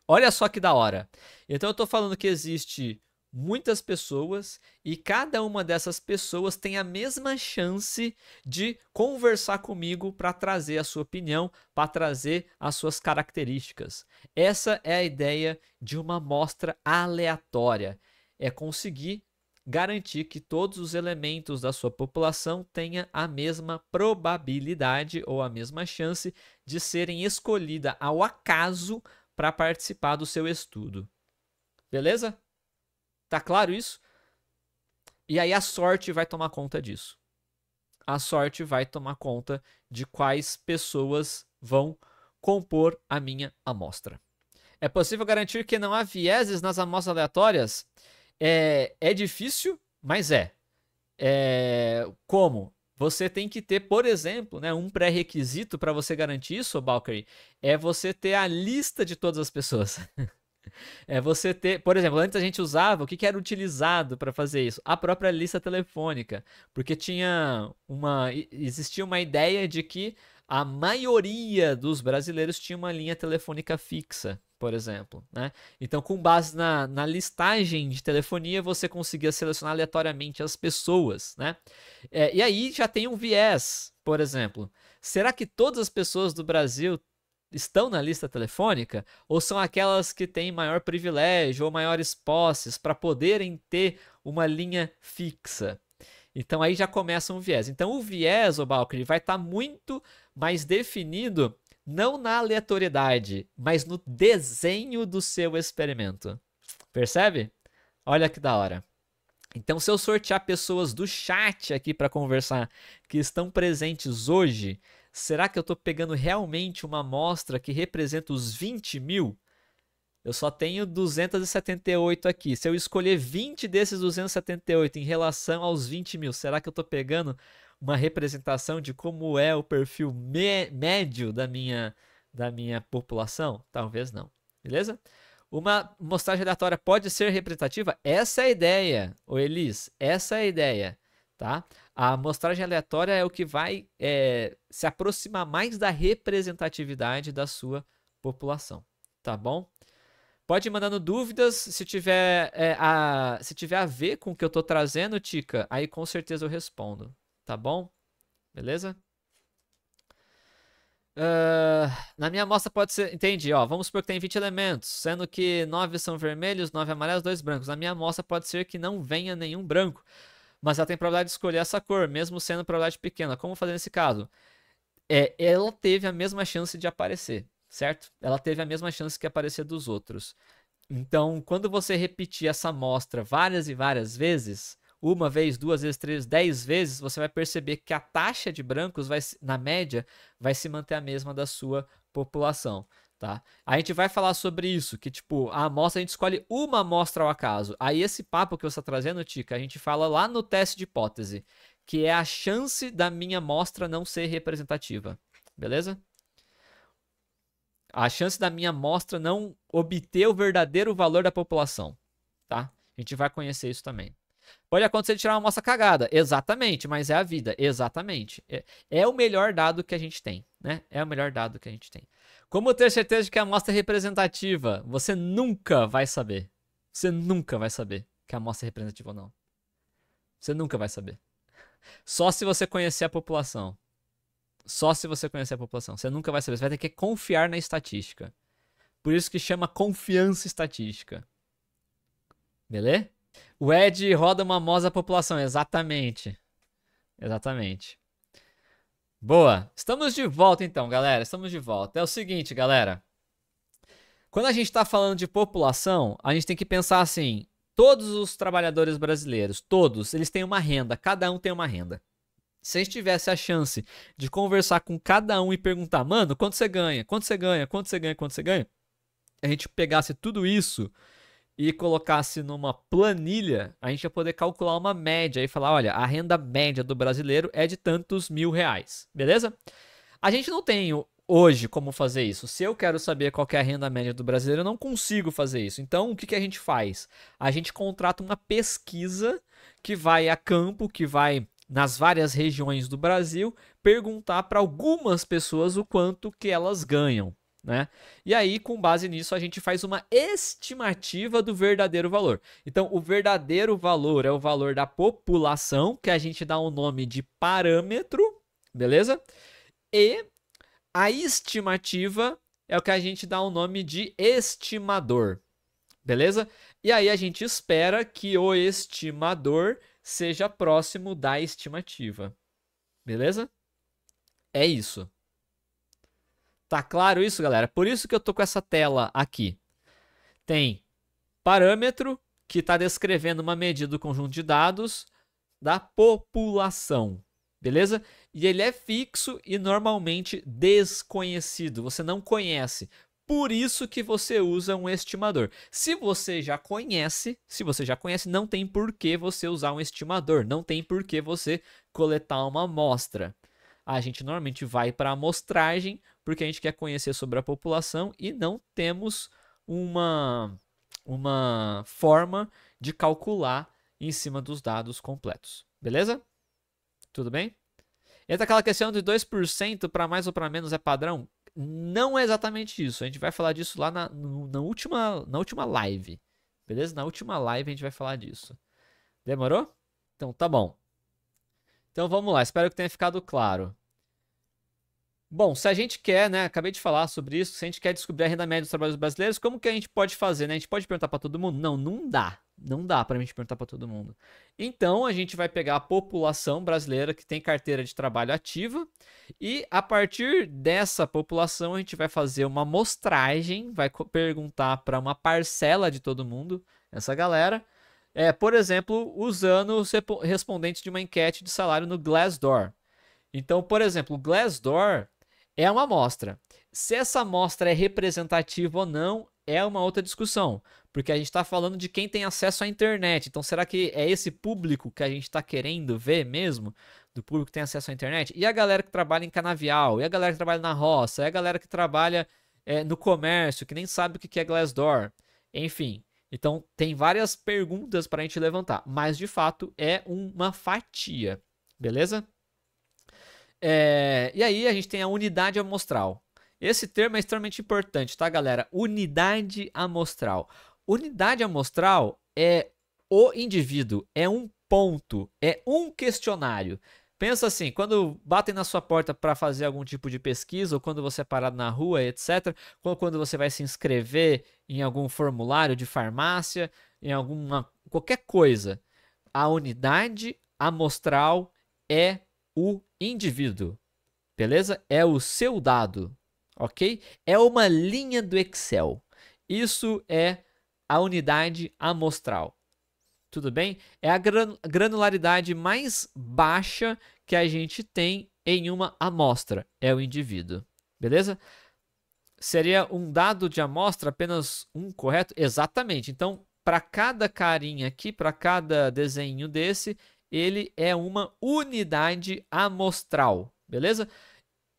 Olha só que da hora. Então eu estou falando que existe muitas pessoas e cada uma dessas pessoas tem a mesma chance de conversar comigo para trazer a sua opinião, para trazer as suas características. Essa é a ideia de uma amostra aleatória. É conseguir garantir que todos os elementos da sua população tenham a mesma probabilidade ou a mesma chance de serem escolhidas ao acaso para participar do seu estudo. Beleza? Tá claro isso? E aí a sorte vai tomar conta disso. A sorte vai tomar conta de quais pessoas vão compor a minha amostra. É possível garantir que não há vieses nas amostras aleatórias? É difícil, mas como? Você tem que ter, por exemplo, né, um pré-requisito para você garantir isso, Valkyrie, é você ter a lista de todas as pessoas. É você ter, por exemplo, antes a gente usava, o que era utilizado para fazer isso? A própria lista telefônica, porque existia uma ideia de que a maioria dos brasileiros tinha uma linha telefônica fixa, por exemplo, né? Então, com base na listagem de telefonia, você conseguia selecionar aleatoriamente as pessoas, né? E aí já tem um viés, por exemplo. Será que todas as pessoas do Brasil estão na lista telefônica ou são aquelas que têm maior privilégio ou maiores posses para poderem ter uma linha fixa? Então aí já começa um viés. Então o viés, Valkyrie, vai estar muito mais definido não na aleatoriedade, mas no desenho do seu experimento. Percebe? Olha que da hora. Então, se eu sortear pessoas do chat aqui para conversar que estão presentes hoje, será que eu estou pegando realmente uma amostra que representa os 20 mil? Eu só tenho 278 aqui. Se eu escolher 20 desses 278 em relação aos 20 mil, será que eu estou pegando uma representação de como é o perfil médio da minha população? Talvez não. Beleza? Uma amostragem aleatória pode ser representativa? Essa é a ideia, ô Elis. Essa é a ideia. Tá? A amostragem aleatória é o que vai se aproximar mais da representatividade da sua população. Tá bom? Pode ir mandando dúvidas. Se tiver a ver com o que eu estou trazendo, Tica, aí com certeza eu respondo. Tá bom? Beleza? Na minha amostra pode ser... Entendi, ó. Vamos supor que tem 20 elementos, sendo que 9 são vermelhos, 9 amarelos, 2 brancos. Na minha amostra pode ser que não venha nenhum branco, mas ela tem probabilidade de escolher essa cor, mesmo sendo probabilidade pequena. Como fazer nesse caso? Ela teve a mesma chance de aparecer, certo? Ela teve a mesma chance que aparecer dos outros. Então, quando você repetir essa amostra várias e várias vezes, uma vez, 2 vezes, 3, 10 vezes, você vai perceber que a taxa de brancos, na média, vai se manter a mesma da sua população. tá? A gente vai falar sobre isso, que tipo, a amostra, a gente escolhe uma amostra ao acaso. Aí esse papo que você está trazendo, Tica, a gente fala lá no teste de hipótese, que é a chance da minha amostra não ser representativa, beleza? A chance da minha amostra não obter o verdadeiro valor da população, tá? A gente vai conhecer isso também. Pode acontecer de tirar uma amostra cagada, exatamente, mas é a vida, exatamente. É o melhor dado que a gente tem, né? É o melhor dado que a gente tem. Como ter certeza de que a amostra é representativa? Você nunca vai saber. Você nunca vai saber que a amostra é representativa ou não. Você nunca vai saber. Só se você conhecer a população. Só se você conhecer a população. Você nunca vai saber. Você vai ter que confiar na estatística. Por isso que chama confiança estatística. Beleza? O Ed roda uma amostra da população. Exatamente. Exatamente. Boa. Estamos de volta então, galera. Estamos de volta. É o seguinte, galera. Quando a gente está falando de população, a gente tem que pensar assim. Todos os trabalhadores brasileiros, todos, eles têm uma renda. Cada um tem uma renda. Se a gente tivesse a chance de conversar com cada um e perguntar, mano, quanto você ganha? Quanto você ganha? Quanto você ganha? Quanto você ganha? A gente pegasse tudo isso e colocasse numa planilha, a gente ia poder calcular uma média e falar, olha, a renda média do brasileiro é de tantos R$ 1.000, beleza? A gente não tem hoje como fazer isso. Se eu quero saber qual que é a renda média do brasileiro, eu não consigo fazer isso. Então, o que, que a gente faz? A gente contrata uma pesquisa que vai a campo, que vai nas várias regiões do Brasil, perguntar para algumas pessoas o quanto que elas ganham, né? E aí, com base nisso, a gente faz uma estimativa do verdadeiro valor. Então, o verdadeiro valor é o valor da população, que a gente dá um nome de parâmetro, beleza? E a estimativa é o que a gente dá um nome de estimador, beleza? E aí a gente espera que o estimador seja próximo da estimativa. Beleza? É isso. Tá claro isso, galera? Por isso que eu tô com essa tela aqui. Tem parâmetro, que está descrevendo uma medida do conjunto de dados da população. Beleza? E ele é fixo e normalmente desconhecido. Você não conhece. Por isso que você usa um estimador. Se você já conhece, não tem por que você usar um estimador, não tem por que você coletar uma amostra. A gente normalmente vai para a amostragem porque a gente quer conhecer sobre a população e não temos uma forma de calcular em cima dos dados completos. Beleza? Tudo bem? Entra aquela questão de 2% para mais ou para menos é padrão? Não é exatamente isso. A gente vai falar disso lá na última live. Beleza? Na última live a gente vai falar disso. Demorou? Então tá bom. Então vamos lá. Espero que tenha ficado claro. Bom, se a gente quer, né? Acabei de falar sobre isso. Se a gente quer descobrir a renda média dos trabalhadores brasileiros, como que a gente pode fazer, né? A gente pode perguntar para todo mundo? Não, não dá. Não dá para a gente perguntar para todo mundo. Então, a gente vai pegar a população brasileira que tem carteira de trabalho ativa e, a partir dessa população, a gente vai fazer uma amostragem, vai perguntar para uma parcela de todo mundo, essa galera, por exemplo, usando os respondentes de uma enquete de salário no Glassdoor. Então, por exemplo, o Glassdoor é uma amostra. Se essa amostra é representativa ou não, é uma outra discussão. Porque a gente está falando de quem tem acesso à internet. Então, será que é esse público que a gente está querendo ver mesmo? Do público que tem acesso à internet? E a galera que trabalha em canavial? E a galera que trabalha na roça? E a galera que trabalha no comércio, que nem sabe o que é Glassdoor? Enfim. Então, tem várias perguntas para a gente levantar. Mas, de fato, é uma fatia. Beleza? E aí a gente tem a unidade amostral. Esse termo é extremamente importante, tá, galera? Unidade amostral. Unidade amostral é o indivíduo, é um ponto, é um questionário. Pensa assim, quando batem na sua porta para fazer algum tipo de pesquisa, ou quando você é parado na rua, etc., ou quando você vai se inscrever em algum formulário de farmácia, em qualquer coisa, a unidade amostral é o indivíduo, beleza? É o seu dado, ok? É uma linha do Excel. Isso é a unidade amostral. Tudo bem? É a granularidade mais baixa que a gente tem em uma amostra. É o indivíduo, beleza? Seria um dado de amostra apenas um, correto? Exatamente. Então, para cada carinha aqui, para cada desenho desse, ele é uma unidade amostral, beleza?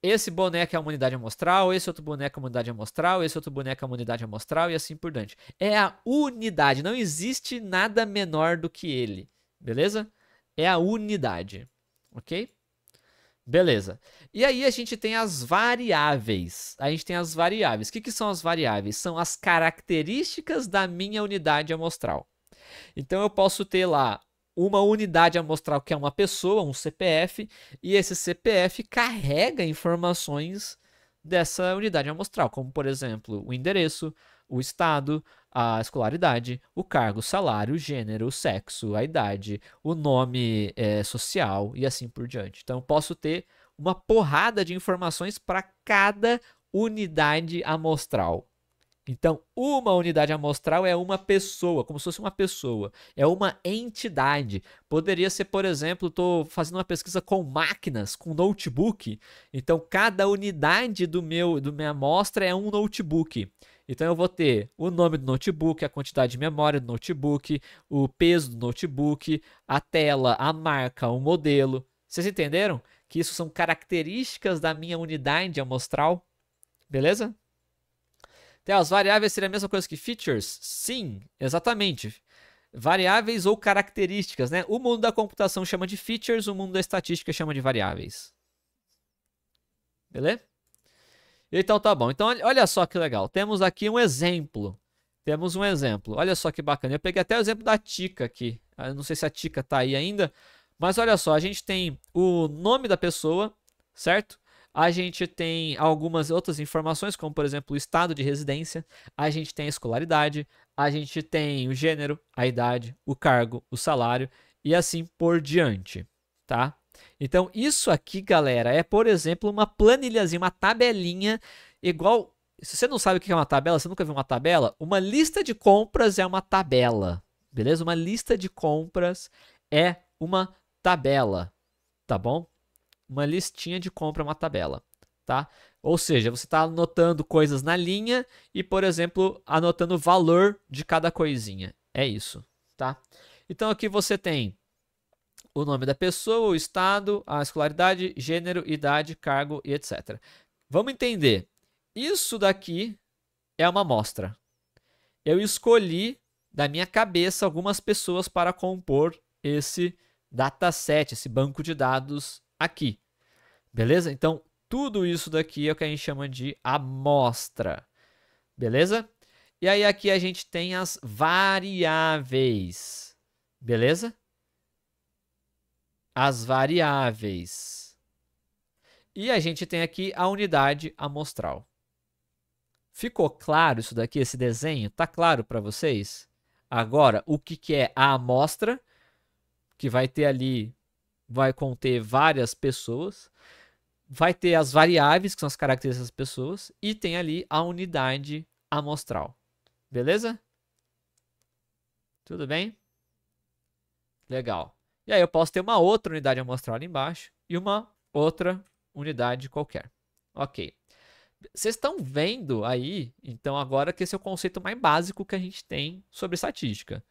Esse boneco é uma unidade amostral, esse outro boneco é uma unidade amostral, esse outro boneco é uma unidade amostral e assim por diante. É a unidade, não existe nada menor do que ele, beleza? É a unidade, ok? Beleza. E aí a gente tem as variáveis. A gente tem as variáveis. O que são as variáveis? São as características da minha unidade amostral. Então eu posso ter lá uma unidade amostral que é uma pessoa, um CPF, e esse CPF carrega informações dessa unidade amostral, como por exemplo o endereço, o estado, a escolaridade, o cargo, o salário, o gênero, o sexo, a idade, o nome social e assim por diante. Então eu posso ter uma porrada de informações para cada unidade amostral. Então, uma unidade amostral é uma pessoa, como se fosse uma pessoa, é uma entidade. Poderia ser, por exemplo, estou fazendo uma pesquisa com máquinas, com notebook. Então, cada unidade do minha amostra é um notebook. Então, eu vou ter o nome do notebook, a quantidade de memória do notebook, o peso do notebook, a tela, a marca, o modelo. Vocês entenderam? Que isso são características da minha unidade amostral, beleza? Então, as variáveis seriam a mesma coisa que features? Sim, exatamente. Variáveis ou características, né? O mundo da computação chama de features, o mundo da estatística chama de variáveis. Beleza? Então tá bom. Então olha só que legal. Temos aqui um exemplo. Temos um exemplo. Olha só que bacana. Eu peguei até o exemplo da Tica aqui. Eu não sei se a Tica tá aí ainda. Mas olha só, a gente tem o nome da pessoa, certo? A gente tem algumas outras informações, como por exemplo o estado de residência, a gente tem a escolaridade, a gente tem o gênero, a idade, o cargo, o salário e assim por diante, tá? Então isso aqui, galera, é por exemplo uma planilhazinha, uma tabelinha igual. Se você não sabe o que é uma tabela, você nunca viu uma tabela? Uma lista de compras é uma tabela, beleza? Uma lista de compras é uma tabela, tá bom? Uma listinha de compra, uma tabela, tá? Ou seja, você está anotando coisas na linha e, por exemplo, anotando o valor de cada coisinha. É isso, tá? Então aqui você tem o nome da pessoa, o estado, a escolaridade, gênero, idade, cargo e etc. Vamos entender. Isso daqui é uma amostra. Eu escolhi da minha cabeça algumas pessoas para compor esse dataset, esse banco de dados aqui. Beleza? Então, tudo isso daqui é o que a gente chama de amostra. Beleza? E aí aqui a gente tem as variáveis. Beleza? As variáveis. E a gente tem aqui a unidade amostral. Ficou claro isso daqui, esse desenho? Tá claro para vocês? Agora, o que é a amostra? Que vai ter ali, vai conter várias pessoas. Vai ter as variáveis, que são as características das pessoas. E tem ali a unidade amostral. Beleza? Tudo bem? Legal. E aí eu posso ter uma outra unidade amostral ali embaixo e uma outra unidade qualquer. Ok. Vocês estão vendo aí, então, agora que esse é o conceito mais básico que a gente tem sobre estatística,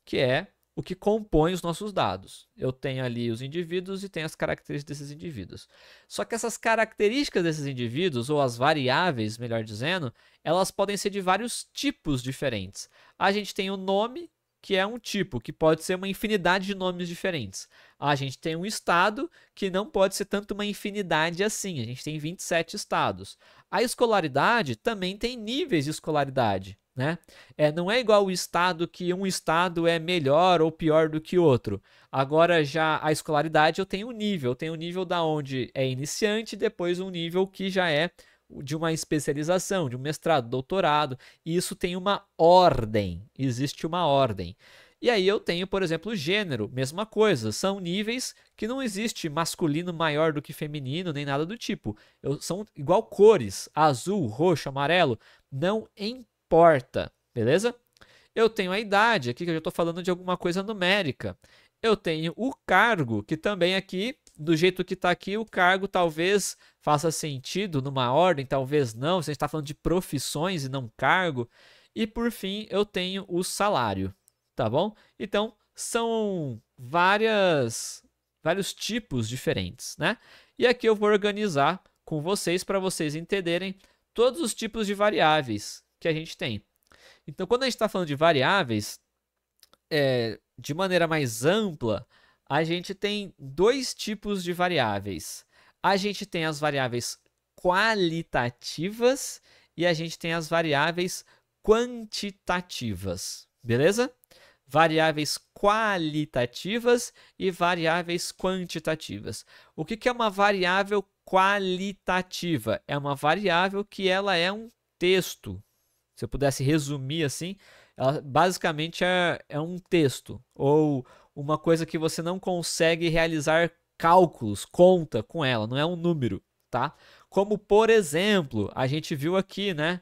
que é o que compõe os nossos dados. Eu tenho ali os indivíduos e tenho as características desses indivíduos. Só que essas características desses indivíduos, ou as variáveis, melhor dizendo, elas podem ser de vários tipos diferentes. A gente tem o nome, que é um tipo, que pode ser uma infinidade de nomes diferentes. A gente tem um estado, que não pode ser tanto uma infinidade assim. A gente tem 27 estados. A escolaridade também tem níveis de escolaridade, né? Não é igual o estado que um estado é melhor ou pior do que outro. Agora já a escolaridade eu tenho um nível da onde é iniciante, depois um nível que já é de uma especialização, de um mestrado, doutorado, e isso tem uma ordem, existe uma ordem. E aí eu tenho, por exemplo, o gênero, mesma coisa, são níveis que não existe masculino maior do que feminino, nem nada do tipo. São igual cores, azul, roxo, amarelo, não importa, beleza? Eu tenho a idade, aqui que eu já estou falando de alguma coisa numérica. Eu tenho o cargo, que também aqui do jeito que está aqui, o cargo talvez faça sentido numa ordem, talvez não. Se a gente está falando de profissões e não cargo. E por fim, eu tenho o salário, tá bom? Então, são vários tipos diferentes, né? E aqui eu vou organizar com vocês para vocês entenderem todos os tipos de variáveis que a gente tem. Então, quando a gente está falando de variáveis, de maneira mais ampla, a gente tem dois tipos de variáveis. A gente tem as variáveis qualitativas e a gente tem as variáveis quantitativas, beleza? Variáveis qualitativas e variáveis quantitativas. O que é uma variável qualitativa? É uma variável que ela é um texto. Se eu pudesse resumir assim, ela basicamente é um texto ou uma coisa que você não consegue realizar cálculos, conta com ela, não é um número, tá? Como, por exemplo, a gente viu aqui, né?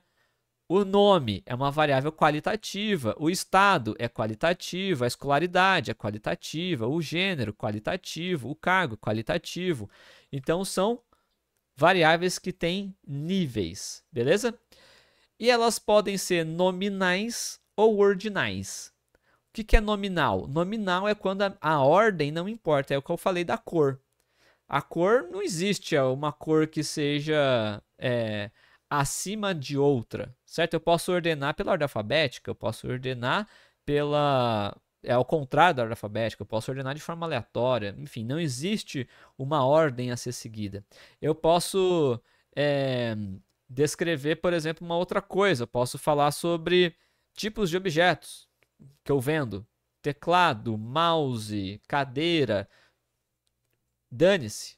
O nome é uma variável qualitativa, o estado é qualitativo, a escolaridade é qualitativa, o gênero qualitativo, o cargo qualitativo. Então, são variáveis que têm níveis, beleza? E elas podem ser nominais ou ordinais. O que é nominal? Nominal é quando a ordem não importa, é o que eu falei da cor. A cor não existe uma cor que seja acima de outra, certo? Eu posso ordenar pela ordem alfabética, eu posso ordenar ao contrário da ordem alfabética, eu posso ordenar de forma aleatória, enfim, não existe uma ordem a ser seguida. Eu posso descrever, por exemplo, uma outra coisa, eu posso falar sobre tipos de objetos que eu vendo, teclado, mouse, cadeira, dane-se,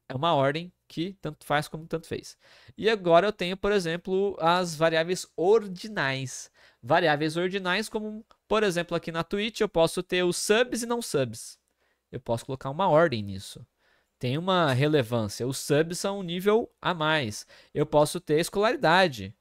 é uma ordem que tanto faz como tanto fez. E agora eu tenho, por exemplo, as variáveis ordinais. Variáveis ordinais, como, por exemplo, aqui na Twitch, eu posso ter os subs e não subs. Eu posso colocar uma ordem nisso. Tem uma relevância. Os subs são um nível a mais. Eu posso ter escolaridade.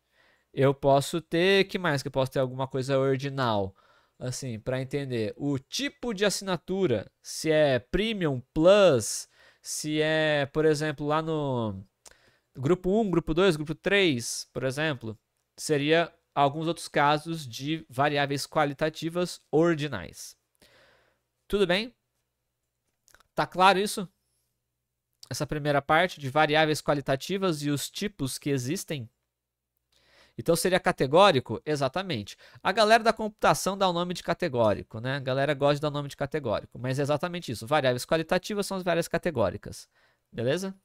Eu posso ter... que mais que eu posso ter? Alguma coisa ordinal. Assim, para entender. O tipo de assinatura. Se é Premium, Plus... Se é, por exemplo, lá no grupo 1, grupo 2, grupo 3, por exemplo, seria alguns outros casos de variáveis qualitativas ordinais. Tudo bem? Tá claro isso? Essa primeira parte de variáveis qualitativas e os tipos que existem? Então seria categórico? Exatamente. A galera da computação dá o nome de categórico, né? A galera gosta de dar o nome de categórico, mas é exatamente isso. Variáveis qualitativas são as variáveis categóricas. Beleza?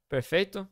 Perfeito?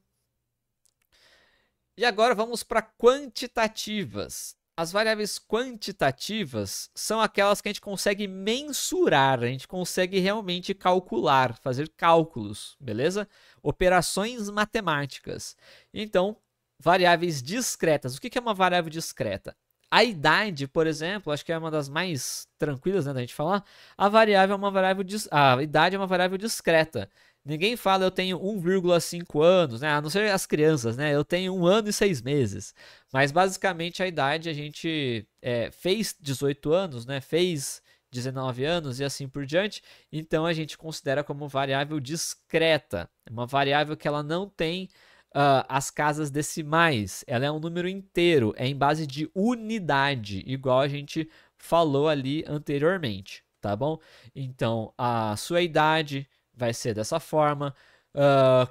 E agora vamos para quantitativas. As variáveis quantitativas são aquelas que a gente consegue mensurar, a gente consegue realmente calcular, fazer cálculos, beleza? Operações matemáticas. Então, variáveis discretas. O que é uma variável discreta? A idade, por exemplo, acho que é uma das mais tranquilas, né, da gente falar. A idade é uma variável discreta. Ninguém fala eu tenho 1,5 anos, né? A não ser as crianças, né? Eu tenho 1 ano e 6 meses. Mas basicamente a idade a gente fez 18 anos, né? Fez 19 anos e assim por diante. Então a gente considera como variável discreta. Uma variável que ela não tem as casas decimais, ela é um número inteiro, é em base de unidade, igual a gente falou ali anteriormente, tá bom? Então, a sua idade vai ser dessa forma.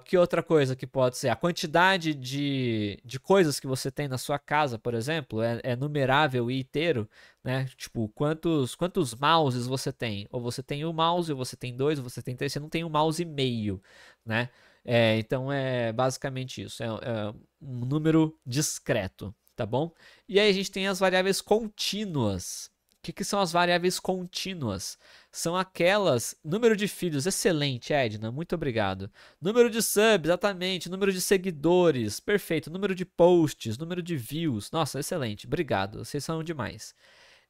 Que outra coisa que pode ser? A quantidade de coisas que você tem na sua casa, por exemplo, é numerável e inteiro, né? Tipo, quantos mouses você tem? Ou você tem um mouse, ou você tem dois, ou você tem três, você não tem um mouse e meio, né? Então é basicamente isso, é um número discreto, tá bom? E aí a gente tem as variáveis contínuas. O que são as variáveis contínuas? São aquelas... Número de filhos, excelente, Edna, muito obrigado. Número de subs, exatamente. Número de seguidores, perfeito. Número de posts, número de views, nossa, excelente, obrigado, vocês são demais.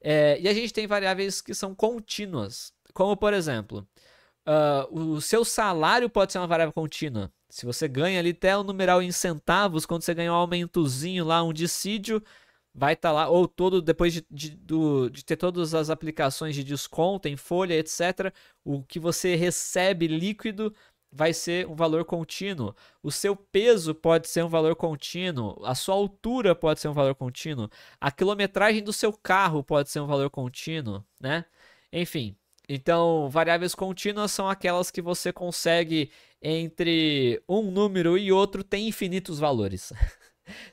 E a gente tem variáveis que são contínuas, como por exemplo... o seu salário pode ser uma variável contínua. Se você ganha ali até o numeral em centavos, quando você ganha um aumentozinho lá, um dissídio, vai estar lá, ou todo depois de ter todas as aplicações de desconto em folha, etc., o que você recebe líquido vai ser um valor contínuo. O seu peso pode ser um valor contínuo, a sua altura pode ser um valor contínuo, a quilometragem do seu carro pode ser um valor contínuo, né? Enfim, então variáveis contínuas são aquelas que você consegue entre um número e outro tem infinitos valores.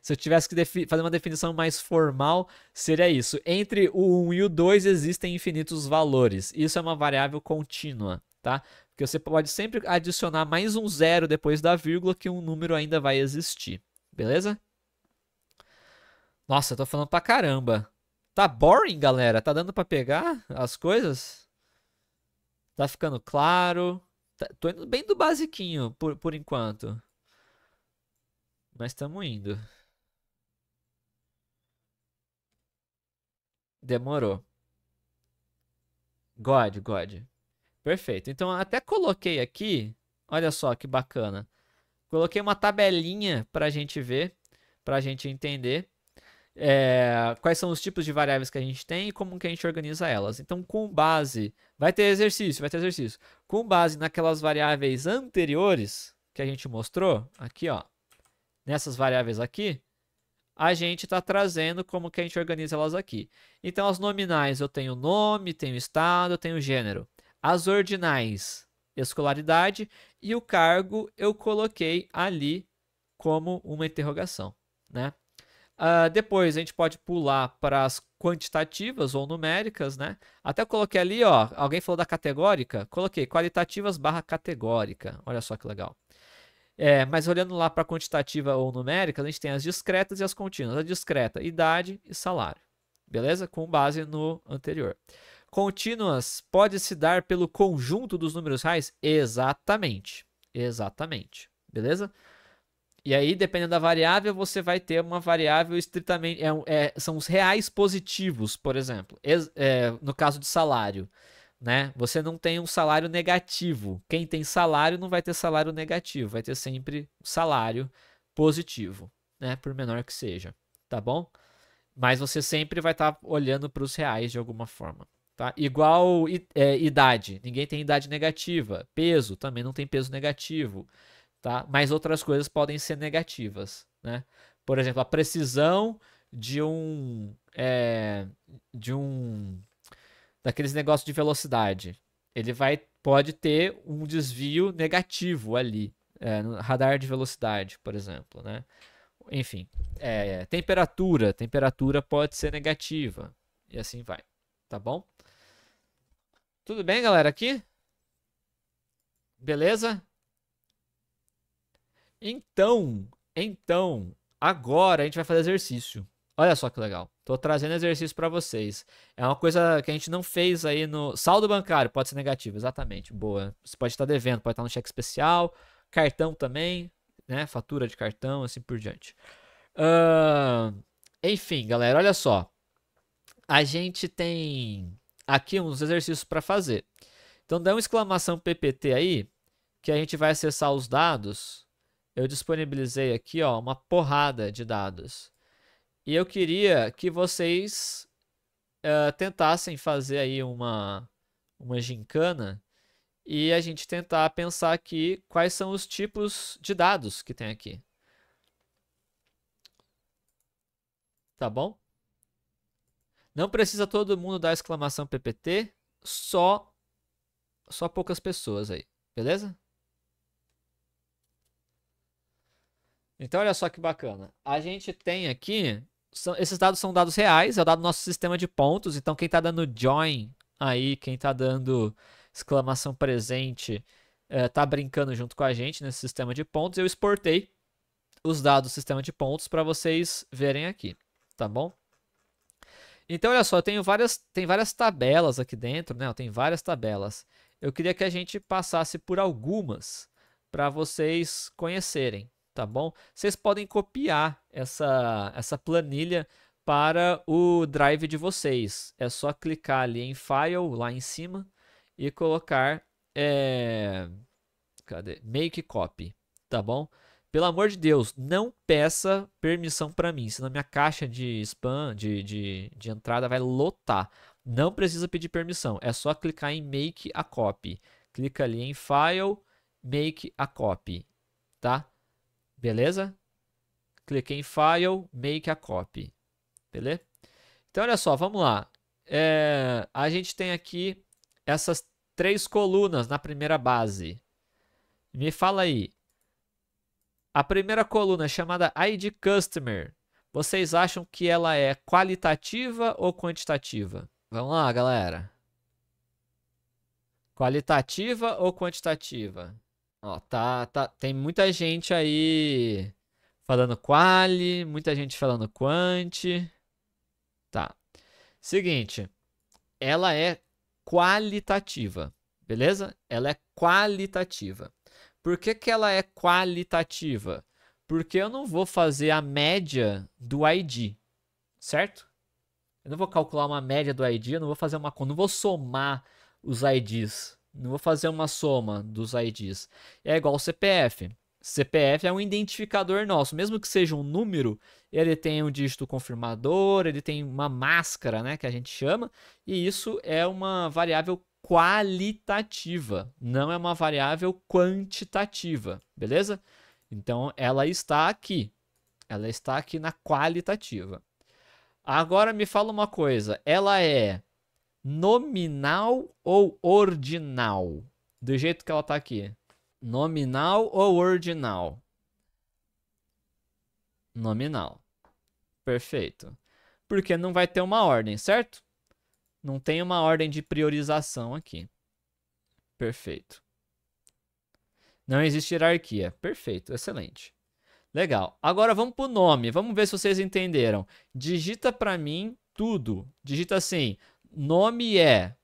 Se eu tivesse que fazer uma definição mais formal, seria isso. Entre o 1 e o 2 existem infinitos valores. Isso é uma variável contínua, tá? Porque você pode sempre adicionar mais um zero depois da vírgula que um número ainda vai existir. Beleza? Nossa, eu tô falando pra caramba. Tá boring, galera? Tá dando pra pegar as coisas? Tá ficando claro? Tô indo bem do basiquinho por enquanto. Mas estamos indo. Demorou. God. Perfeito. Então, até coloquei aqui. Olha só que bacana. Coloquei uma tabelinha para a gente ver, para a gente entender quais são os tipos de variáveis que a gente tem e como que a gente organiza elas. Então, com base. Vai ter exercício. Com base naquelas variáveis anteriores que a gente mostrou, aqui, ó. Nessas variáveis aqui, a gente está trazendo como que a gente organiza elas aqui. Então, as nominais eu tenho nome, tenho estado, tenho gênero. As ordinais, escolaridade. E o cargo eu coloquei ali como uma interrogação, né? Depois a gente pode pular para as quantitativas ou numéricas, né? Até coloquei ali, ó, alguém falou da categórica, coloquei qualitativas barra categórica. Olha só que legal. Mas olhando lá para quantitativa ou numérica, a gente tem as discretas e as contínuas. A discreta, idade e salário. Beleza? Com base no anterior. Contínuas pode se dar pelo conjunto dos números reais? Exatamente. Beleza? E aí, dependendo da variável, você vai ter uma variável estritamente. São os reais positivos, por exemplo. No caso de salário. Né? Você não tem um salário negativo. Quem tem salário não vai ter salário negativo, vai ter sempre salário positivo, né? Por menor que seja, tá bom? Mas você sempre vai estar olhando para os reais de alguma forma, tá? Igual idade, ninguém tem idade negativa. Peso também não tem peso negativo, tá? Mas outras coisas podem ser negativas, né? Por exemplo, a precisão de um daqueles negócios de velocidade. Ele pode ter um desvio negativo ali, no radar de velocidade, por exemplo, né? Enfim, temperatura pode ser negativa e assim vai, tá bom? Tudo bem, galera, aqui? Beleza? Então, agora a gente vai fazer exercício. Olha só que legal. Tô trazendo exercício para vocês. É uma coisa que a gente não fez aí no saldo bancário, pode ser negativo, exatamente. Boa. Você pode estar devendo, pode estar no cheque especial, cartão também, né? Fatura de cartão, assim por diante. Enfim, galera, olha só. A gente tem aqui uns exercícios para fazer. Então dá uma exclamação PPT aí, que a gente vai acessar os dados. Eu disponibilizei aqui, ó, uma porrada de dados. E eu queria que vocês tentassem fazer aí uma gincana e a gente tentar pensar aqui quais são os tipos de dados que tem aqui. Tá bom? Não precisa todo mundo dar exclamação PPT, só poucas pessoas aí, beleza? Então olha só que bacana. A gente tem aqui, esses dados são dados reais, é o dado do nosso sistema de pontos, então quem está dando join aí, quem está dando exclamação presente, tá brincando junto com a gente nesse sistema de pontos. Eu exportei os dados do sistema de pontos para vocês verem aqui, tá bom? Então, olha só, tem várias tabelas aqui dentro, né? Tem várias tabelas. Eu queria que a gente passasse por algumas para vocês conhecerem, tá bom? Vocês podem copiar essa planilha para o drive de vocês. É só clicar ali em File, lá em cima, e colocar cadê? Make Copy, tá bom? pelo amor de Deus, não peça permissão para mim, senão minha caixa de spam, de entrada vai lotar. Não precisa pedir permissão, é só clicar em Make a Copy. Clica ali em File, Make a Copy, tá? Beleza? Cliquei em File, Make a Copy. Beleza? Então, olha só, vamos lá. A gente tem aqui essas 3 colunas na primeira base. Me fala aí. A primeira coluna, chamada ID Customer, vocês acham que ela é qualitativa ou quantitativa? Vamos lá, galera. Qualitativa ou quantitativa? Ó, tem muita gente aí falando quali, muita gente falando quanti. Tá. Seguinte, ela é qualitativa, beleza? Ela é qualitativa. Por que que ela é qualitativa? Porque eu não vou fazer a média do ID, certo? Eu não vou calcular uma média do ID, eu não vou fazer não vou somar os IDs, não vou fazer uma soma dos IDs. É igual ao CPF. CPF é um identificador nosso, mesmo que seja um número, ele tem um dígito confirmador, ele tem uma máscara, né, que a gente chama, e isso é uma variável qualitativa, não é uma variável quantitativa, beleza? Então ela está aqui na qualitativa. Agora me fala uma coisa, ela é nominal ou ordinal? Do jeito que ela está aqui. Nominal ou ordinal? Nominal. Perfeito. Porque não vai ter uma ordem, certo? Não tem uma ordem de priorização aqui. Perfeito. Não existe hierarquia. Perfeito, excelente. Legal. Agora vamos para o nome. Vamos ver se vocês entenderam. Digita para mim tudo. Digita assim. Nome é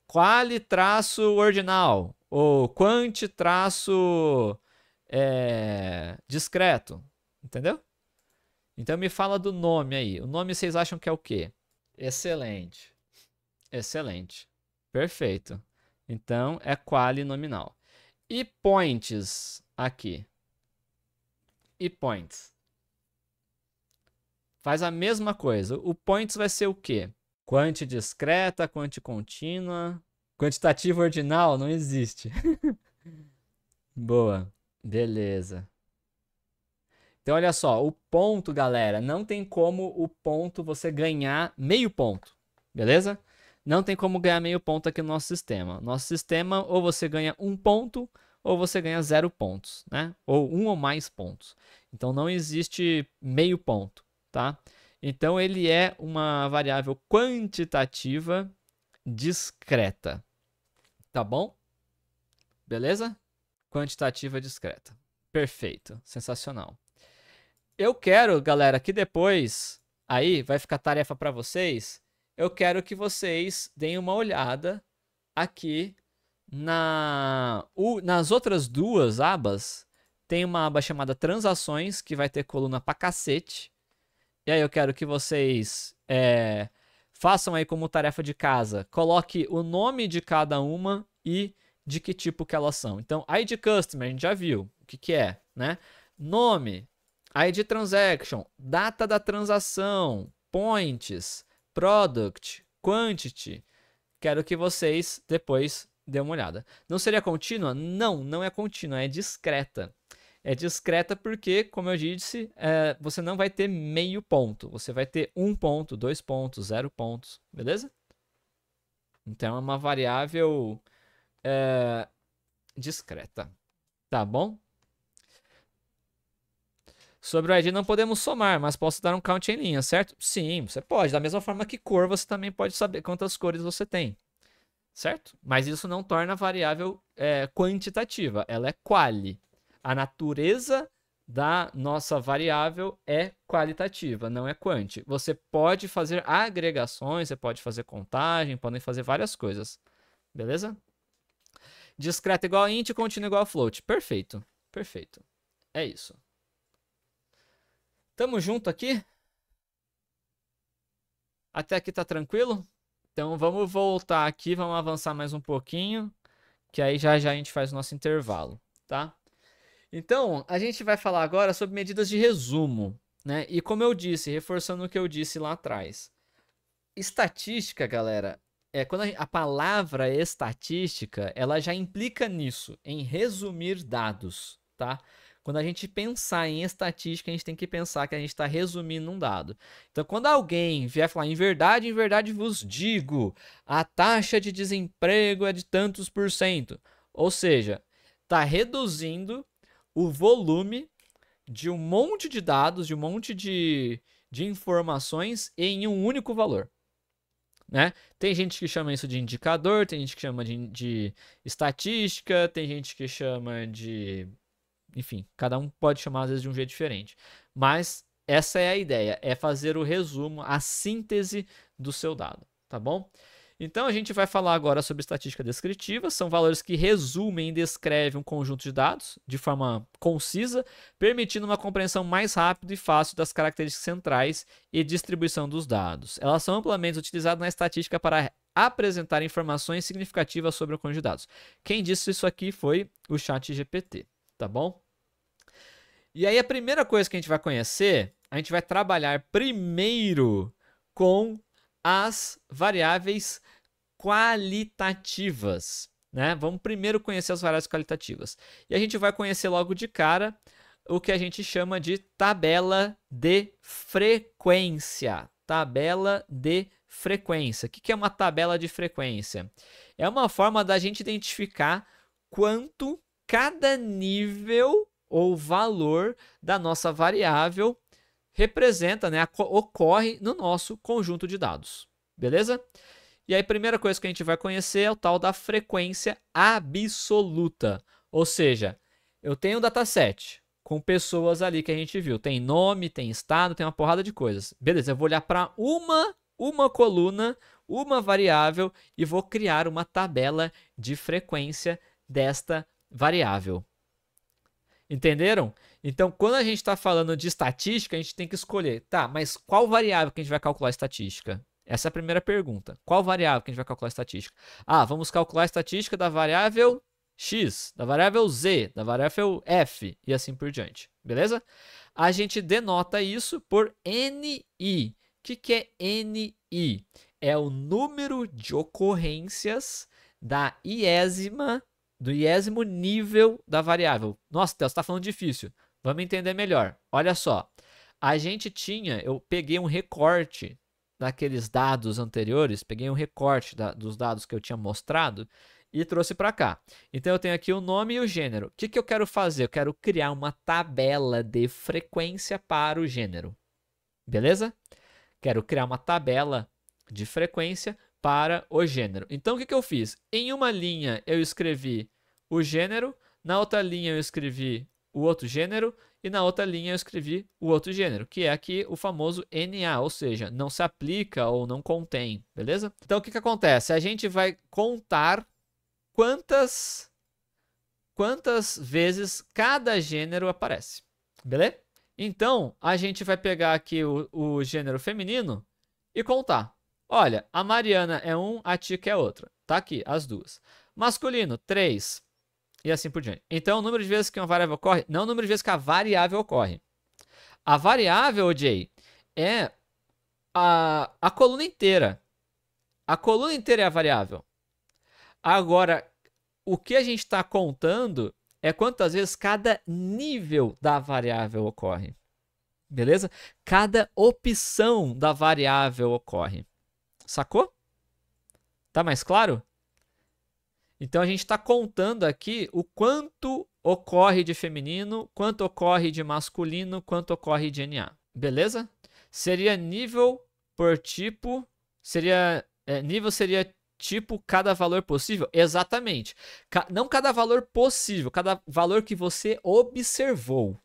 quali-ordinal ou quanti-discreto. Entendeu? Então me fala do nome aí. O nome vocês acham que é o quê? Excelente. Excelente. Perfeito. Então é quali nominal. E points aqui. E points. Faz a mesma coisa. O points vai ser o quê? Quanti discreta, quanti contínua. Quantitativo ordinal não existe. Boa. Beleza. Então, olha só, o ponto, galera, não tem como o ponto você ganhar meio ponto, beleza? Não tem como ganhar meio ponto aqui no nosso sistema. Nosso sistema, ou você ganha 1 ponto, ou você ganha 0 pontos, né? Ou 1 ou mais pontos. Então, não existe meio ponto, tá? Então, ele é uma variável quantitativa discreta, tá bom? Beleza? Quantitativa discreta. Perfeito, sensacional. Eu quero, galera, que depois, aí vai ficar tarefa para vocês, eu quero que vocês deem uma olhada aqui nas outras 2 abas. Tem uma aba chamada transações, que vai ter coluna pra cacete. E aí eu quero que vocês façam aí como tarefa de casa, coloque o nome de cada uma e de que tipo que elas são. Então, ID Customer, a gente já viu o que é, né? Nome, ID Transaction, data da transação, points, product, quantity. Quero que vocês depois dêem uma olhada. Não seria contínua? Não, não é contínua, é discreta. É discreta porque, como eu disse, você não vai ter meio ponto. Você vai ter 1 ponto, 2 pontos, 0 pontos, beleza? Então é uma variável discreta, tá bom? Sobre o ID não podemos somar, mas posso dar um count em linha, certo? Sim, você pode. Da mesma forma que cor, você também pode saber quantas cores você tem, certo? Mas isso não torna a variável quantitativa, ela é quali. A natureza da nossa variável é qualitativa, não é quanti. Você pode fazer agregações, você pode fazer contagem, podem fazer várias coisas, beleza? Discreto igual a int, contínuo igual a float. Perfeito, perfeito. É isso. Tamo junto aqui? Até aqui tá tranquilo? Então vamos voltar aqui, vamos avançar mais um pouquinho, que aí já já a gente faz o nosso intervalo, tá? Então, a gente vai falar agora sobre medidas de resumo, né? E como eu disse, reforçando o que eu disse lá atrás. Estatística, galera, quando a palavra estatística, ela já implica nisso, em resumir dados, tá? Quando a gente pensar em estatística, a gente tem que pensar que a gente está resumindo um dado. Então, quando alguém vier falar em verdade vos digo, a taxa de desemprego é de tantos por cento. Ou seja, está reduzindo o volume de um monte de dados, de um monte de informações em um único valor. Né? Tem gente que chama isso de indicador, tem gente que chama de estatística, tem gente que chama de. Enfim, cada um pode chamar às vezes de um jeito diferente. Mas essa é a ideia, é fazer o resumo, a síntese do seu dado, tá bom? Então a gente vai falar agora sobre estatística descritiva, são valores que resumem e descrevem um conjunto de dados de forma concisa, permitindo uma compreensão mais rápida e fácil das características centrais e distribuição dos dados. Elas são amplamente utilizadas na estatística para apresentar informações significativas sobre o conjunto de dados. Quem disse isso aqui foi o ChatGPT, tá bom? E aí a primeira coisa que a gente vai conhecer, a gente vai trabalhar primeiro com as variáveis qualitativas, né? Vamos primeiro conhecer as variáveis qualitativas. E a gente vai conhecer logo de cara o que a gente chama de tabela de frequência. Tabela de frequência. O que é uma tabela de frequência? É uma forma da gente identificar quanto cada nível ou valor da nossa variável representa, né, ocorre no nosso conjunto de dados, beleza? E aí a primeira coisa que a gente vai conhecer é o tal da frequência absoluta, ou seja, eu tenho um dataset com pessoas ali que a gente viu, tem nome, tem estado, tem uma porrada de coisas, beleza? Eu vou olhar para uma coluna, uma variável e vou criar uma tabela de frequência desta variável. Entenderam? Então, quando a gente está falando de estatística, a gente tem que escolher, tá, mas qual variável que a gente vai calcular a estatística? Essa é a primeira pergunta. Qual variável que a gente vai calcular a estatística? Ah, vamos calcular a estatística da variável x, da variável z, da variável f e assim por diante. Beleza? A gente denota isso por NI. O que é NI? É o número de ocorrências do iésimo nível da variável. Nossa, Theo, você está falando difícil. Vamos entender melhor. Olha só. A gente eu peguei um recorte daqueles dados anteriores, peguei um recorte dos dados que eu tinha mostrado e trouxe para cá. Então eu tenho aqui o nome e o gênero. O que eu quero fazer? Eu quero criar uma tabela de frequência para o gênero. Beleza? Quero criar uma tabela de frequência para o gênero. Então, o que eu fiz? Em uma linha, eu escrevi o gênero, na outra linha, eu escrevi o outro gênero, e na outra linha, eu escrevi o outro gênero, que é aqui o famoso NA, ou seja, não se aplica ou não contém, beleza? Então, o que acontece? A gente vai contar quantas vezes cada gênero aparece, beleza? Então, a gente vai pegar aqui o gênero feminino e contar. Olha, a Mariana é um, a Tica é outra. Tá aqui, as duas. Masculino, 3. E assim por diante. Então, o número de vezes que uma variável ocorre, não o número de vezes que a variável ocorre. A variável, Jay, é a coluna inteira. A coluna inteira é a variável. Agora, o que a gente está contando é quantas vezes cada nível da variável ocorre. Beleza? Cada opção da variável ocorre. Sacou? Tá mais claro? Então a gente está contando aqui o quanto ocorre de feminino, quanto ocorre de masculino, quanto ocorre de NA. Beleza? Seria nível por tipo. Nível seria tipo cada valor possível? Exatamente. Não cada valor possível, cada valor que você observou.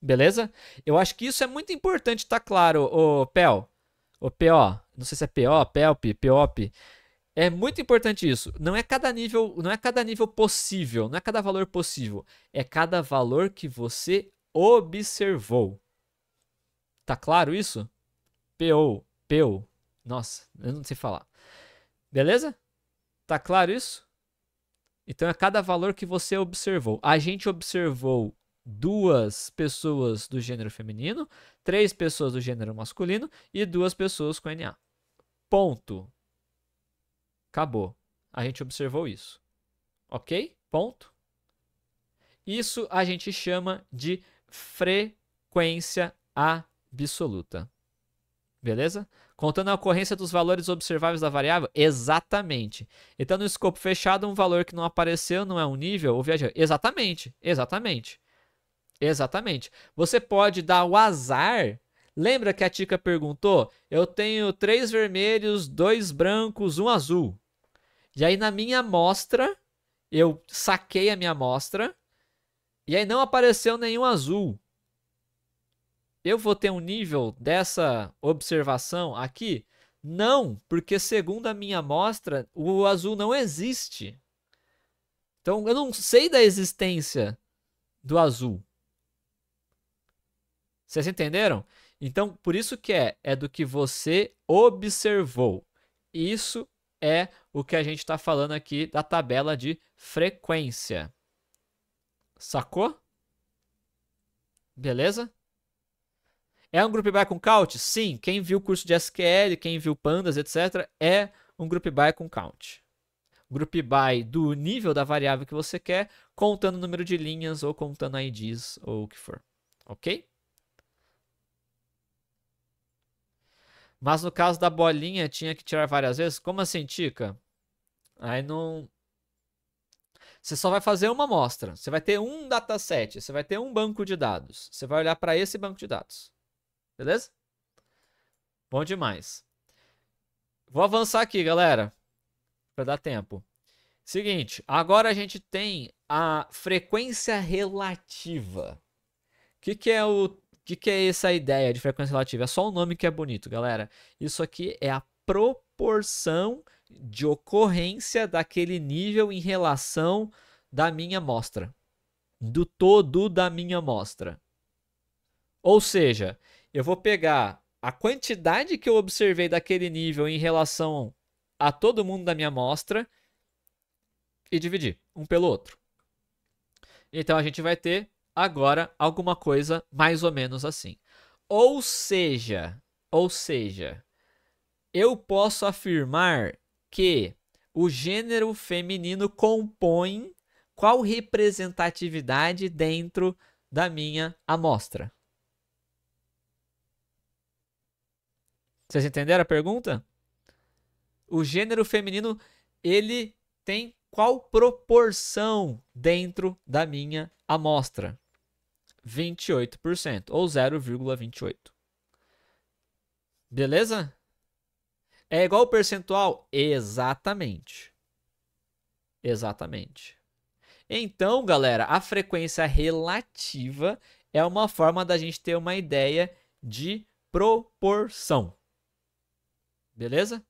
Beleza? Eu acho que isso é muito importante estar claro, o PEL. O PO, não sei se é PO, PELP, POP. É muito importante isso. Não é cada nível possível, não é cada valor possível, é cada valor que você observou. Tá claro isso? PO, PO. Nossa, eu não sei falar. Beleza? Tá claro isso? Então é cada valor que você observou. A gente observou 2 pessoas do gênero feminino, 3 pessoas do gênero masculino e 2 pessoas com NA. Ponto. Acabou. A gente observou isso. Ok? Ponto. Isso a gente chama de frequência absoluta. Beleza? Contando a ocorrência dos valores observáveis da variável? Exatamente. Então, no escopo fechado, um valor que não apareceu não é um nível ou viajante? Exatamente. Exatamente. Exatamente. Você pode dar o azar. Lembra que a Tica perguntou? Eu tenho 3 vermelhos, 2 brancos, 1 azul. E aí, na minha amostra, eu saquei a minha amostra. E aí não apareceu nenhum azul. Eu vou ter um nível dessa observação aqui? Não, porque segundo a minha amostra, o azul não existe. Então, eu não sei da existência do azul. Vocês entenderam? Então, por isso que é do que você observou. Isso é o que a gente está falando aqui da tabela de frequência. Sacou? Beleza? É um Group By com Count? Sim. Quem viu o curso de SQL, quem viu Pandas, etc., é um Group By com Count. Group By do nível da variável que você quer, contando o número de linhas ou contando IDs ou o que for. Ok? Mas no caso da bolinha, tinha que tirar várias vezes? Como assim, Tica? Aí não... Você só vai fazer uma amostra. Você vai ter um dataset, você vai ter um banco de dados. Você vai olhar para esse banco de dados. Beleza? Bom demais. Vou avançar aqui, galera, para dar tempo. Seguinte, agora a gente tem a frequência relativa. Que é essa ideia de frequência relativa? É só um nome que é bonito, galera. Isso aqui é a proporção de ocorrência daquele nível em relação da minha amostra. Do todo da minha amostra. Ou seja, eu vou pegar a quantidade que eu observei daquele nível em relação a todo mundo da minha amostra e dividir um pelo outro. Então a gente vai ter agora alguma coisa mais ou menos assim. Ou seja, eu posso afirmar que o gênero feminino compõe qual representatividade dentro da minha amostra? Vocês entenderam a pergunta? O gênero feminino, ele tem qual proporção dentro da minha amostra? 28%, ou 0,28. Beleza? É igual ao percentual? Exatamente. Exatamente. Então, galera, a frequência relativa é uma forma da gente ter uma ideia de proporção. Beleza?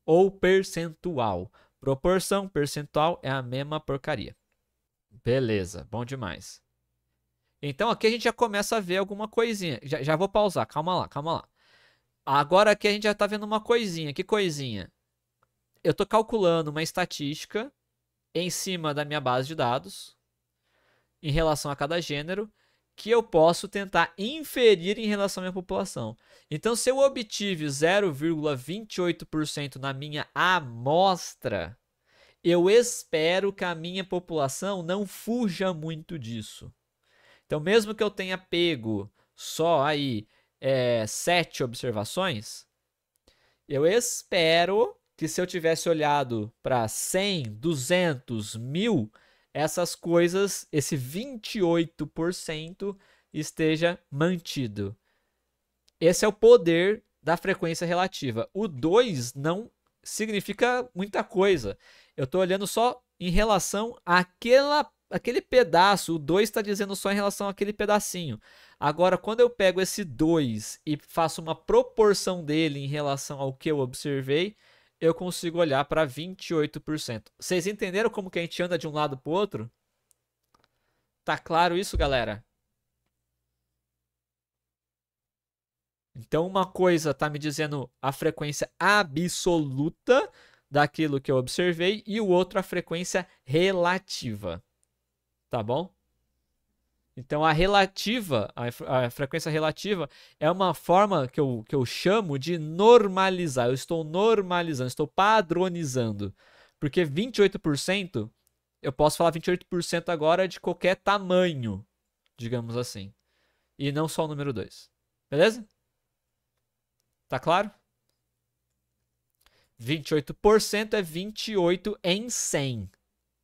Ou percentual. Proporção, percentual é a mesma porcaria. Beleza, bom demais. Então aqui a gente já começa a ver alguma coisinha. Já vou pausar, calma lá, calma lá. Agora aqui a gente já está vendo uma coisinha. Que coisinha? Eu estou calculando uma estatística em cima da minha base de dados em relação a cada gênero que eu posso tentar inferir em relação à minha população. Então, se eu obtive 0,28% na minha amostra, eu espero que a minha população não fuja muito disso. Então, mesmo que eu tenha pego só aí 7 observações, eu espero que se eu tivesse olhado para 100, 200, 1000, essas coisas, esse 28% esteja mantido. Esse é o poder da frequência relativa. O 2 não significa muita coisa. Eu estou olhando só em relação àquele pedaço. O 2 está dizendo só em relação àquele pedacinho. Agora, quando eu pego esse 2 e faço uma proporção dele em relação ao que eu observei, eu consigo olhar para 28%. Vocês entenderam como que a gente anda de um lado para o outro? Tá claro isso, galera? Então, uma coisa está me dizendo a frequência absoluta daquilo que eu observei e o outro a frequência relativa. Tá bom? Então a relativa, a frequência relativa é uma forma que eu chamo de normalizar. Eu estou normalizando, estou padronizando. Porque 28%, eu posso falar 28% agora de qualquer tamanho, digamos assim. E não só o número 2. Beleza? Tá claro? 28% é 28 em 100,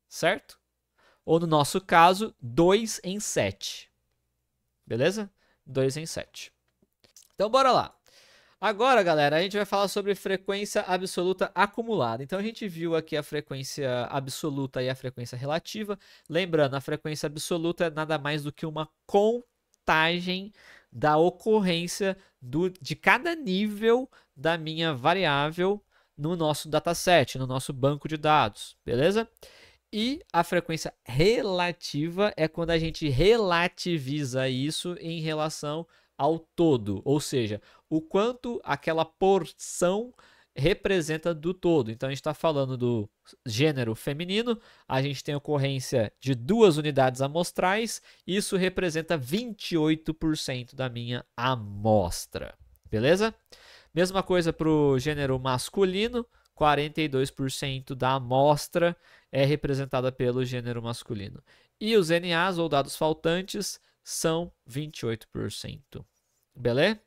certo? Ou no nosso caso, 2 em 7. Beleza? 2 em 7. Então, bora lá. Agora, galera, a gente vai falar sobre frequência absoluta acumulada. Então, a gente viu aqui a frequência absoluta e a frequência relativa. Lembrando, a frequência absoluta é nada mais do que uma contagem da ocorrência de cada nível da minha variável no nosso dataset, no nosso banco de dados, beleza? E a frequência relativa é quando a gente relativiza isso em relação ao todo, ou seja, o quanto aquela porção representa do todo. Então a gente está falando do gênero feminino, a gente tem ocorrência de 2 unidades amostrais, isso representa 28% da minha amostra, beleza? Mesma coisa para o gênero masculino, 42% da amostra é representada pelo gênero masculino. E os NAs, ou dados faltantes, são 28%. Beleza?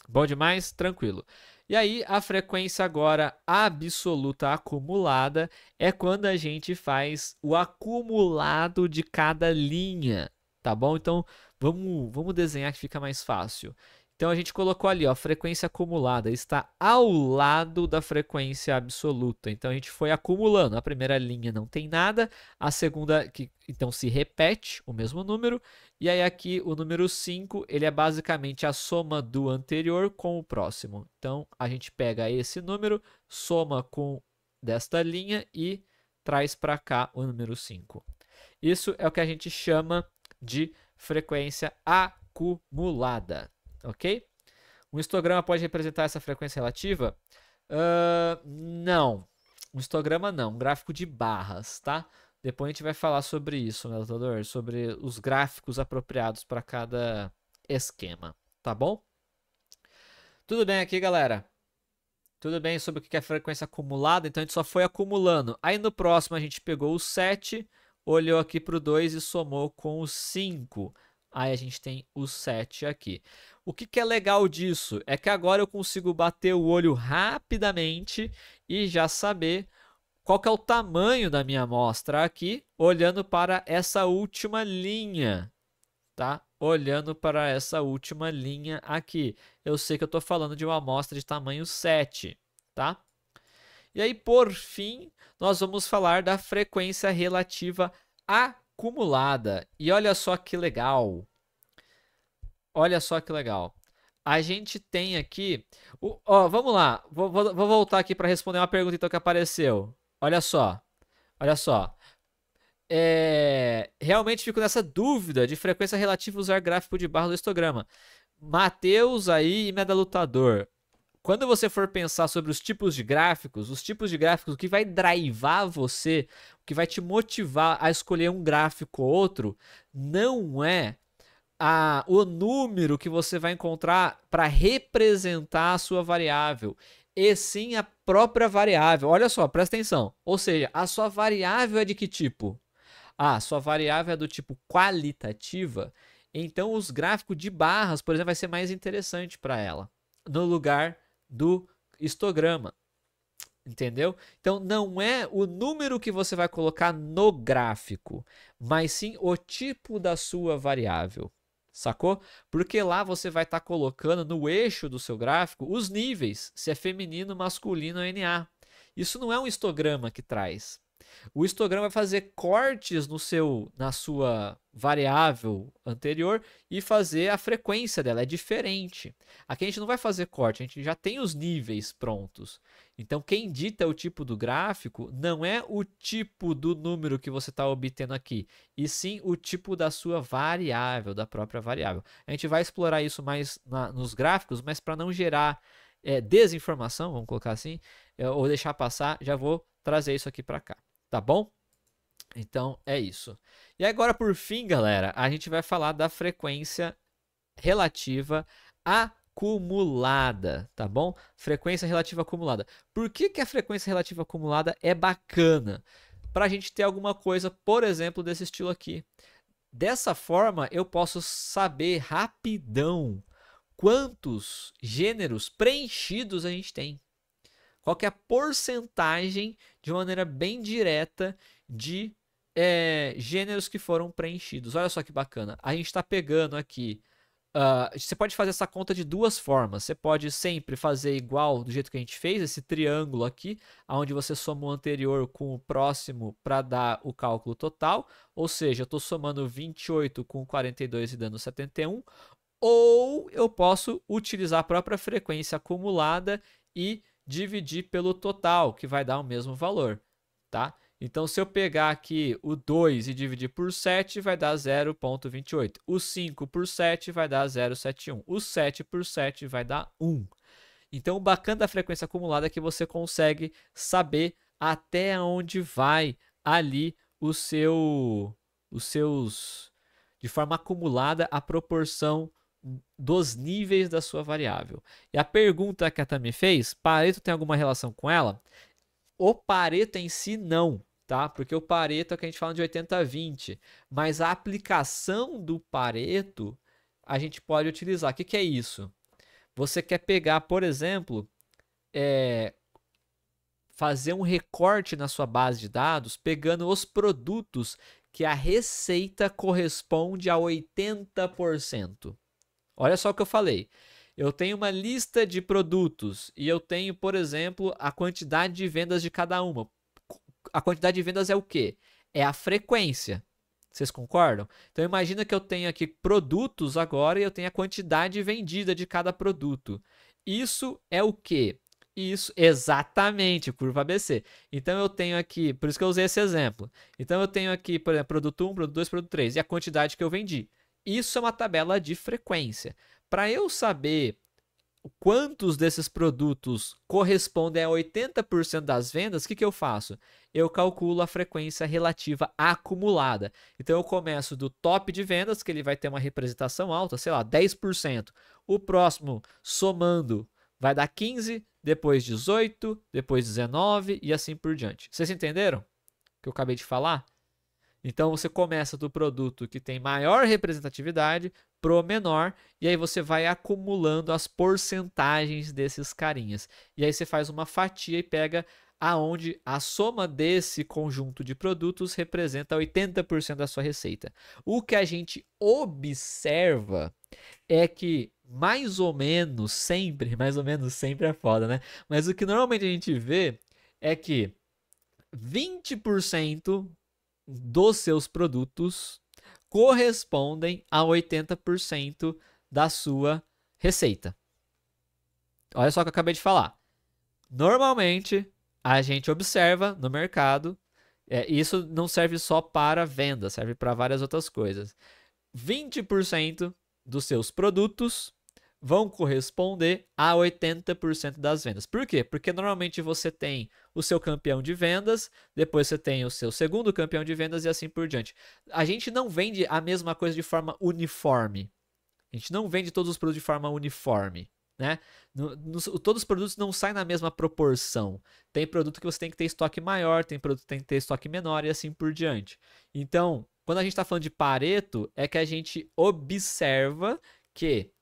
Bom demais? Tranquilo. E aí, a frequência agora absoluta acumulada é quando a gente faz o acumulado de cada linha, tá bom? Então, vamos desenhar que fica mais fácil. Então, a gente colocou ali, ó, a frequência acumulada está ao lado da frequência absoluta. Então, a gente foi acumulando. A primeira linha não tem nada, a segunda, então, se repete o mesmo número. E aí, aqui, o número 5, ele é basicamente a soma do anterior com o próximo. Então, a gente pega esse número, soma com desta linha e traz para cá o número 5. Isso é o que a gente chama de frequência acumulada. Ok? Um histograma pode representar essa frequência relativa? Não. Um histograma não. Um gráfico de barras, tá? Depois a gente vai falar sobre isso, né, doutor? Sobre os gráficos apropriados para cada esquema, tá bom? Tudo bem aqui, galera? Tudo bem sobre o que é frequência acumulada? Então a gente só foi acumulando. Aí no próximo a gente pegou o 7, olhou aqui para o 2 e somou com o 5. Aí a gente tem o 7 aqui. O que é legal disso? É que agora eu consigo bater o olho rapidamente e já saber qual que é o tamanho da minha amostra aqui, olhando para essa última linha, tá? Olhando para essa última linha aqui. Eu sei que eu estou falando de uma amostra de tamanho 7, tá? E aí, por fim, nós vamos falar da frequência relativa acumulada. E olha só que legal. Olha só que legal. A gente tem aqui... vamos lá. Vou voltar aqui para responder uma pergunta então, que apareceu. Olha só. Olha só. Realmente fico nessa dúvida de frequência relativa usar gráfico de barra do histograma. Matheus aí e Medalutador. Quando você for pensar sobre os tipos de gráficos, o que vai drivar você, o que vai te motivar a escolher um gráfico ou outro, não é o número que você vai encontrar para representar a sua variável, e sim a própria variável. Olha só, presta atenção. Ou seja, a sua variável é de que tipo? Sua variável é do tipo qualitativa, então os gráficos de barras, por exemplo, vai ser mais interessante para ela, no lugar do histograma. Entendeu? Então não é o número que você vai colocar no gráfico, mas sim o tipo da sua variável. Sacou? Porque lá você vai estar colocando no eixo do seu gráfico os níveis, se é feminino, masculino ou NA. Isso não é um histograma que traz. O histograma vai fazer cortes na sua variável anterior e fazer a frequência dela, é diferente. Aqui a gente não vai fazer corte, a gente já tem os níveis prontos. Então quem dita o tipo do gráfico não é o tipo do número que você está obtendo aqui, e sim o tipo da sua variável, da própria variável. A gente vai explorar isso mais nos gráficos, mas para não gerar desinformação, vamos colocar assim, ou deixar passar, já vou trazer isso aqui para cá. Tá bom? Então é isso. E agora, por fim, galera, a gente vai falar da frequência relativa acumulada, tá bom? Frequência relativa acumulada. Por que, que a frequência relativa acumulada é bacana? Para a gente ter alguma coisa, por exemplo, desse estilo aqui. Dessa forma, eu posso saber rapidão quantos gêneros preenchidos a gente tem. Qual que é a porcentagem, de maneira bem direta, de gêneros que foram preenchidos. Olha só que bacana. A gente está pegando aqui. Você pode fazer essa conta de duas formas. Você pode sempre fazer igual do jeito que a gente fez, esse triângulo aqui, onde você soma o anterior com o próximo para dar o cálculo total. Ou seja, eu estou somando 28 com 42 e dando 71. Ou eu posso utilizar a própria frequência acumulada e dividir pelo total, que vai dar o mesmo valor, tá? Então, se eu pegar aqui o 2 e dividir por 7, vai dar 0,28. O 5 por 7 vai dar 0,71. O 7 por 7 vai dar 1. Então, o bacana da frequência acumulada é que você consegue saber até onde vai ali os seus, de forma acumulada, a proporção dos níveis da sua variável. E a pergunta que a Tami fez, Pareto tem alguma relação com ela? O Pareto em si não, tá? Porque o Pareto é o que a gente fala de 80-20, mas a aplicação do Pareto a gente pode utilizar. O que, que é isso? Você quer pegar, por exemplo, fazer um recorte na sua base de dados, pegando os produtos que a receita corresponde a 80%. Olha só o que eu falei. Eu tenho uma lista de produtos e eu tenho, por exemplo, a quantidade de vendas de cada uma. A quantidade de vendas é o quê? É a frequência. Vocês concordam? Então imagina que eu tenho aqui produtos agora e eu tenho a quantidade vendida de cada produto. Isso é o quê? Isso, exatamente, curva ABC. Então eu tenho aqui, por isso que eu usei esse exemplo. Então eu tenho aqui, por exemplo, produto 1, produto 2, produto 3 e a quantidade que eu vendi. Isso é uma tabela de frequência. Para eu saber quantos desses produtos correspondem a 80% das vendas, o que, que eu faço? Eu calculo a frequência relativa acumulada. Então eu começo do top de vendas, que ele vai ter uma representação alta, sei lá, 10%. O próximo, somando, vai dar 15, depois 18, depois 19 e assim por diante. Vocês entenderam o que eu acabei de falar? Então você começa do produto que tem maior representatividade pro menor e aí você vai acumulando as porcentagens desses carinhas. E aí você faz uma fatia e pega aonde a soma desse conjunto de produtos representa 80% da sua receita. O que a gente observa é que mais ou menos sempre é foda, né? Mas o que normalmente a gente vê é que 20% dos seus produtos correspondem a 80% da sua receita. Olha só o que eu acabei de falar. Normalmente, a gente observa no mercado, isso não serve só para venda, serve para várias outras coisas. 20% dos seus produtos vão corresponder a 80% das vendas. Por quê? Porque normalmente você tem o seu campeão de vendas, depois você tem o seu segundo campeão de vendas e assim por diante. A gente não vende a mesma coisa de forma uniforme. A gente não vende todos os produtos de forma uniforme. Né? Todos os produtos não saem na mesma proporção. Tem produto que você tem que ter estoque maior, tem produto que tem que ter estoque menor e assim por diante. Então, quando a gente está falando de Pareto, é que a gente observa que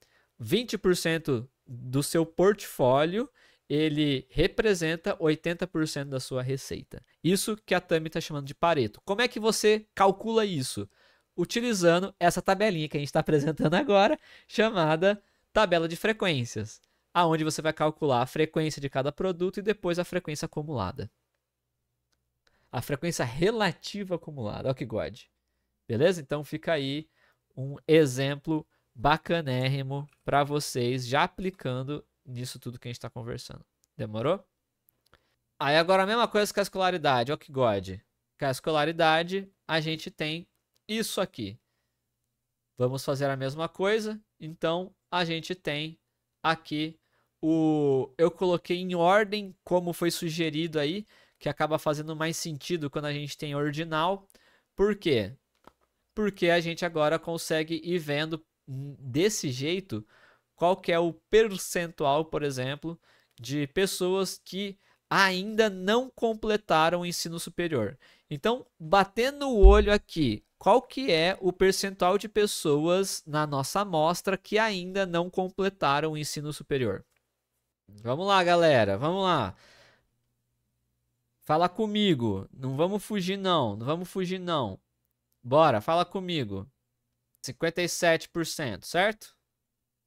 20% do seu portfólio ele representa 80% da sua receita. Isso que a Tami está chamando de Pareto. Como é que você calcula isso? Utilizando essa tabelinha que a gente está apresentando agora, chamada tabela de frequências, aonde você vai calcular a frequência de cada produto e depois a frequência acumulada. A frequência relativa acumulada, olha que god. Beleza? Então fica aí um exemplo bacanérrimo para vocês, já aplicando nisso tudo que a gente está conversando. Demorou? Aí agora a mesma coisa com a escolaridade, olha que god. Com a escolaridade, a gente tem isso aqui. Vamos fazer a mesma coisa, então a gente tem aqui eu coloquei em ordem como foi sugerido aí, que acaba fazendo mais sentido quando a gente tem ordinal. Por quê? Porque a gente agora consegue ir vendo desse jeito qual que é o percentual, por exemplo, de pessoas que ainda não completaram o ensino superior. Então, batendo o olho aqui, qual que é o percentual de pessoas na nossa amostra que ainda não completaram o ensino superior? Vamos lá, galera, vamos lá. Fala comigo. Não vamos fugir, não. Não vamos fugir, não. Bora, fala comigo. 57%, certo?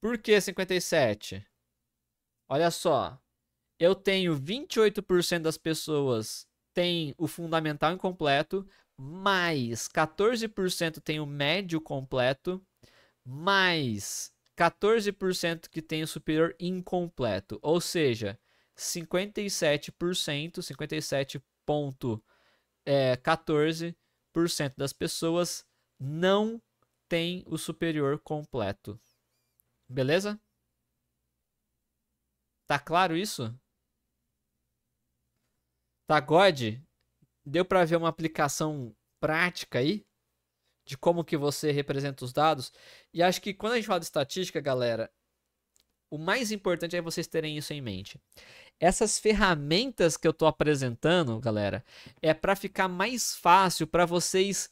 Por que 57%? Olha só. Eu tenho 28% das pessoas tem o fundamental incompleto, mais 14% tem o médio completo, mais 14% que tem o superior incompleto. Ou seja, 57%, 57,14% das pessoas não tem o superior completo. Beleza? Tá claro isso? Tá, God? Deu para ver uma aplicação prática aí de como que você representa os dados? E acho que quando a gente fala de estatística, galera, o mais importante é vocês terem isso em mente. Essas ferramentas que eu estou apresentando, galera, é para ficar mais fácil para vocês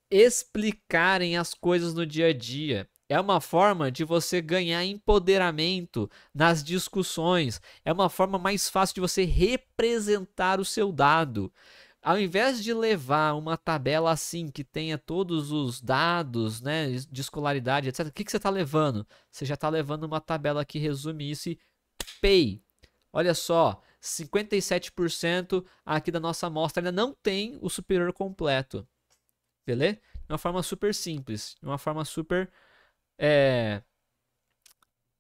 explicarem as coisas no dia a dia. É uma forma de você ganhar empoderamento nas discussões. É uma forma mais fácil de você representar o seu dado. Ao invés de levar uma tabela assim, que tenha todos os dados, né, de escolaridade, etc., o que você está levando? Você já está levando uma tabela que resume isso e pay. Olha só, 57% aqui da nossa amostra ainda não tem o superior completo. Beleza? De uma forma super simples, de uma forma super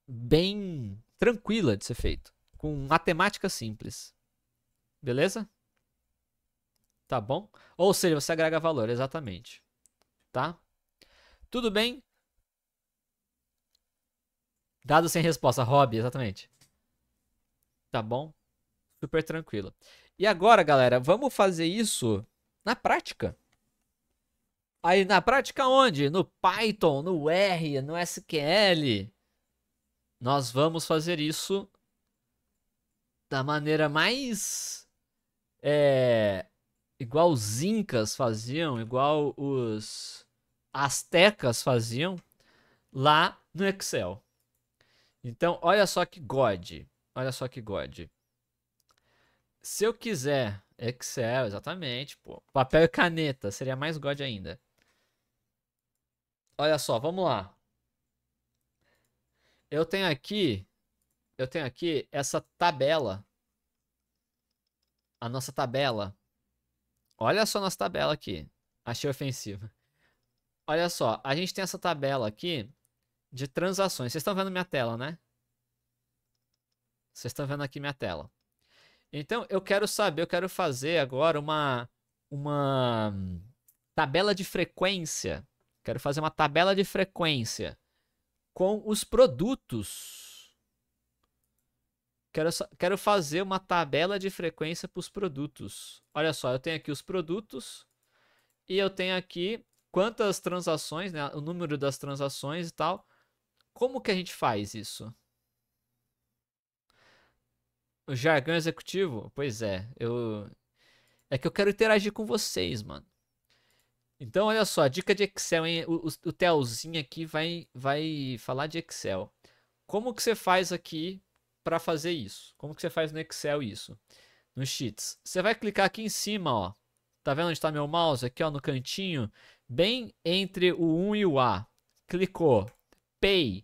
bem tranquila de ser feito, com matemática simples. Beleza? Tá bom? Ou seja, você agrega valor, exatamente. Tá? Tudo bem? Dado sem resposta, hobby, exatamente. Tá bom? Super tranquilo. E agora, galera, vamos fazer isso na prática. Aí na prática onde? No Python, no R, no SQL. Nós vamos fazer isso da maneira mais igual os incas faziam, igual os astecas faziam lá no Excel. Então, olha só que God. Olha só que God. Se eu quiser Excel, exatamente, pô, papel e caneta, seria mais God ainda. Olha só, vamos lá. Eu tenho aqui essa tabela. A nossa tabela. Olha só a nossa tabela aqui. Achei ofensiva. Olha só, a gente tem essa tabela aqui de transações. Vocês estão vendo minha tela, né? Vocês estão vendo aqui minha tela. Então, eu quero saber, eu quero fazer agora uma tabela de frequência. Quero fazer uma tabela de frequência com os produtos. Quero fazer uma tabela de frequência para os produtos. Olha só, eu tenho aqui os produtos e eu tenho aqui quantas transações, né, o número das transações e tal. Como que a gente faz isso? O jargão executivo? Pois é, é que eu quero interagir com vocês, mano. Então, olha só, dica de Excel, hein? O Telzinho aqui vai falar de Excel. Como que você faz aqui para fazer isso? Como que você faz no Excel isso? Nos Sheets. Você vai clicar aqui em cima, ó. Tá vendo onde está meu mouse? Aqui, ó, no cantinho, bem entre o 1 e o A. Clicou. Pay.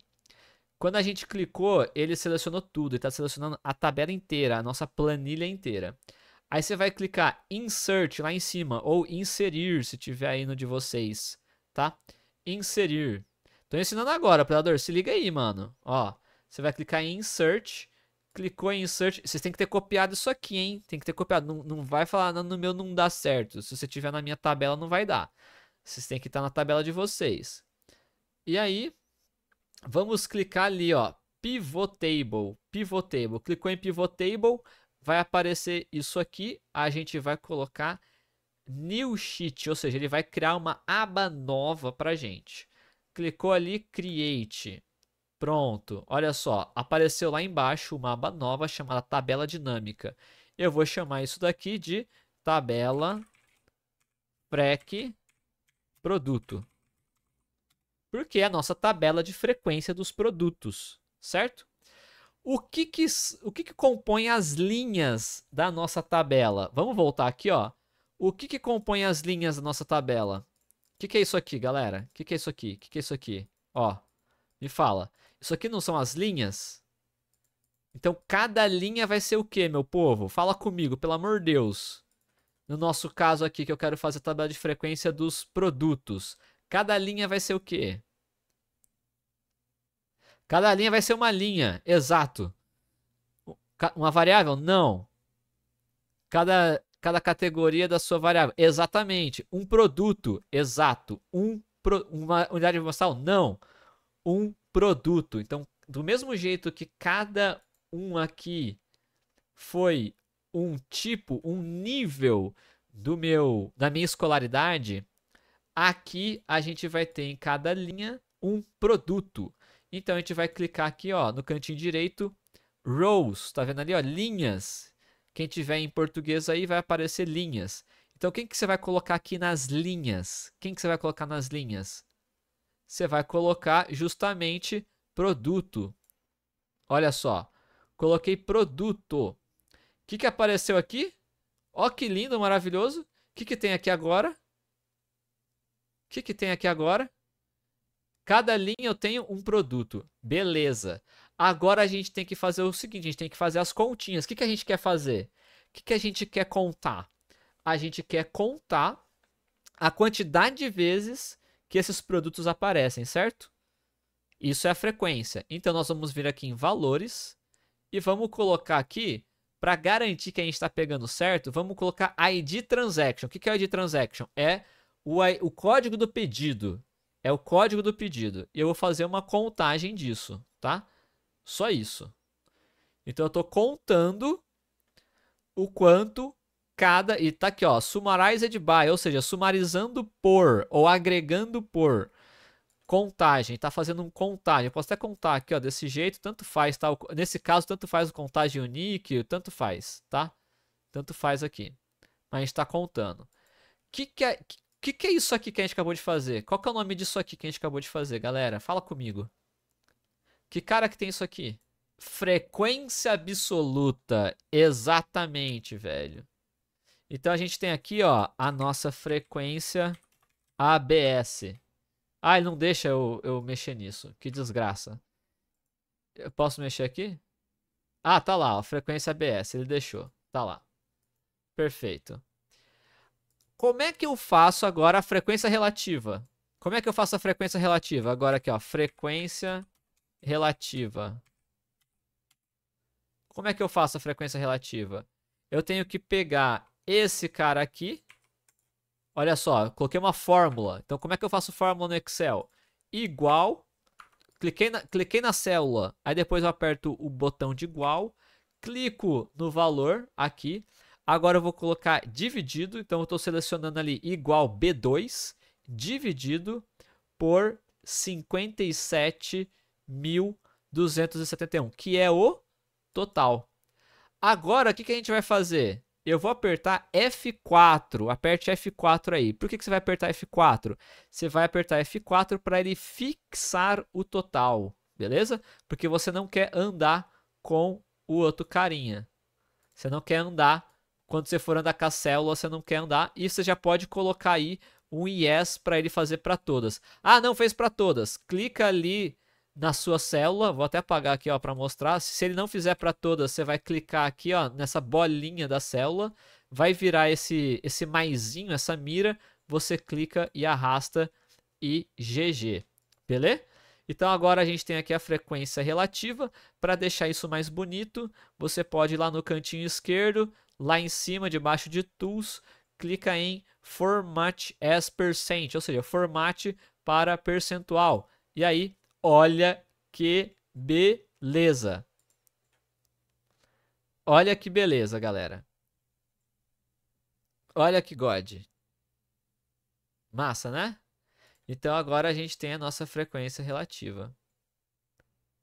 Quando a gente clicou, ele selecionou tudo. Ele está selecionando a tabela inteira, a nossa planilha inteira. Aí você vai clicar Insert lá em cima, ou Inserir, se tiver aí no de vocês, tá? Inserir. Tô ensinando agora, operador, se liga aí, mano. Ó, você vai clicar em Insert, clicou em Insert, vocês têm que ter copiado isso aqui, hein? Tem que ter copiado, não vai falar no meu não dá certo. Se você tiver na minha tabela, não vai dar. Vocês têm que estar na tabela de vocês. E aí, vamos clicar ali, ó, Pivot Table, Pivot Table. Clicou em Pivot Table, vai aparecer isso aqui. A gente vai colocar New Sheet, ou seja, ele vai criar uma aba nova para gente. Clicou ali, Create. Pronto, olha só, apareceu lá embaixo uma aba nova chamada Tabela Dinâmica. Eu vou chamar isso daqui de Tabela Frec Produto. Porque é a nossa tabela de frequência dos produtos, certo? O que compõe as linhas da nossa tabela? Vamos voltar aqui, ó. O que compõe as linhas da nossa tabela? O que é isso aqui, galera? O que é isso aqui? O que é isso aqui? Ó, me fala. Isso aqui não são as linhas? Então, cada linha vai ser o quê, meu povo? Fala comigo, pelo amor de Deus. No nosso caso aqui, que eu quero fazer a tabela de frequência dos produtos. Cada linha vai ser o quê? Cada linha vai ser uma linha, exato. Uma variável? Não. Cada categoria da sua variável. Exatamente. Um produto? Exato. Uma unidade amostral? Não. Um produto. Então, do mesmo jeito que cada um aqui foi um tipo, um nível da minha escolaridade, aqui a gente vai ter em cada linha um produto. Então a gente vai clicar aqui, ó, no cantinho direito, rows, tá vendo ali, ó, linhas. Quem tiver em português aí vai aparecer linhas. Então quem que você vai colocar aqui nas linhas? Quem que você vai colocar nas linhas? Você vai colocar justamente produto. Olha só, coloquei produto. O que apareceu aqui? Ó que lindo, maravilhoso. O que tem aqui agora? O que tem aqui agora? Cada linha eu tenho um produto. Beleza. Agora a gente tem que fazer o seguinte, a gente tem que fazer as continhas. O que a gente quer fazer? O que a gente quer contar? A gente quer contar a quantidade de vezes que esses produtos aparecem, certo? Isso é a frequência. Então nós vamos vir aqui em valores e vamos colocar aqui, para garantir que a gente está pegando certo, vamos colocar ID Transaction. O que é o ID Transaction? É o código do pedido. É o código do pedido. E eu vou fazer uma contagem disso, tá? Só isso. Então eu estou contando o quanto cada... E tá aqui, ó, summarized by, ou seja, sumarizando por, ou agregando por. Contagem, tá fazendo um contagem. Eu posso até contar aqui, ó, desse jeito, tanto faz, tá? Nesse caso, tanto faz o contagem unique, tanto faz, tá? Tanto faz aqui. Mas a gente tá contando. Que é isso aqui que a gente acabou de fazer? Qual que é o nome disso aqui que a gente acabou de fazer, galera? Fala comigo. Que cara que tem isso aqui? Frequência absoluta. Exatamente, velho. Então a gente tem aqui, ó, a nossa frequência ABS. Ah, ele não deixa eu mexer nisso. Que desgraça. Eu posso mexer aqui? Ah, tá lá, ó, frequência ABS. Ele deixou. Tá lá. Perfeito. Como é que eu faço agora a frequência relativa? Como é que eu faço a frequência relativa? Agora aqui, ó, frequência relativa. Como é que eu faço a frequência relativa? Eu tenho que pegar esse cara aqui. Olha só, eu coloquei uma fórmula. Então, como é que eu faço fórmula no Excel? Igual. Cliquei na célula. Aí depois eu aperto o botão de igual. Clico no valor aqui. Agora eu vou colocar dividido. Então, eu estou selecionando ali igual B2 dividido por 57.271, que é o total. Agora, o que a gente vai fazer? Eu vou apertar F4. Aperte F4 aí. Por que você vai apertar F4? Você vai apertar F4 para ele fixar o total, beleza? Porque você não quer andar com o outro carinha. Você não quer andar, quando você for andar com a célula, você não quer andar. E você já pode colocar aí um yes para ele fazer para todas. Ah, não fez para todas. Clica ali na sua célula, vou até apagar aqui, ó, para mostrar. Se ele não fizer para todas, você vai clicar aqui, ó, nessa bolinha da célula, vai virar esse maisinho, essa mira, você clica e arrasta e GG, beleza? Então agora a gente tem aqui a frequência relativa. Para deixar isso mais bonito, você pode ir lá no cantinho esquerdo, lá em cima, debaixo de Tools, clica em Format as Percent, ou seja, formate para percentual. E aí, olha que beleza. Olha que beleza, galera. Olha que God. Massa, né? Então agora a gente tem a nossa frequência relativa.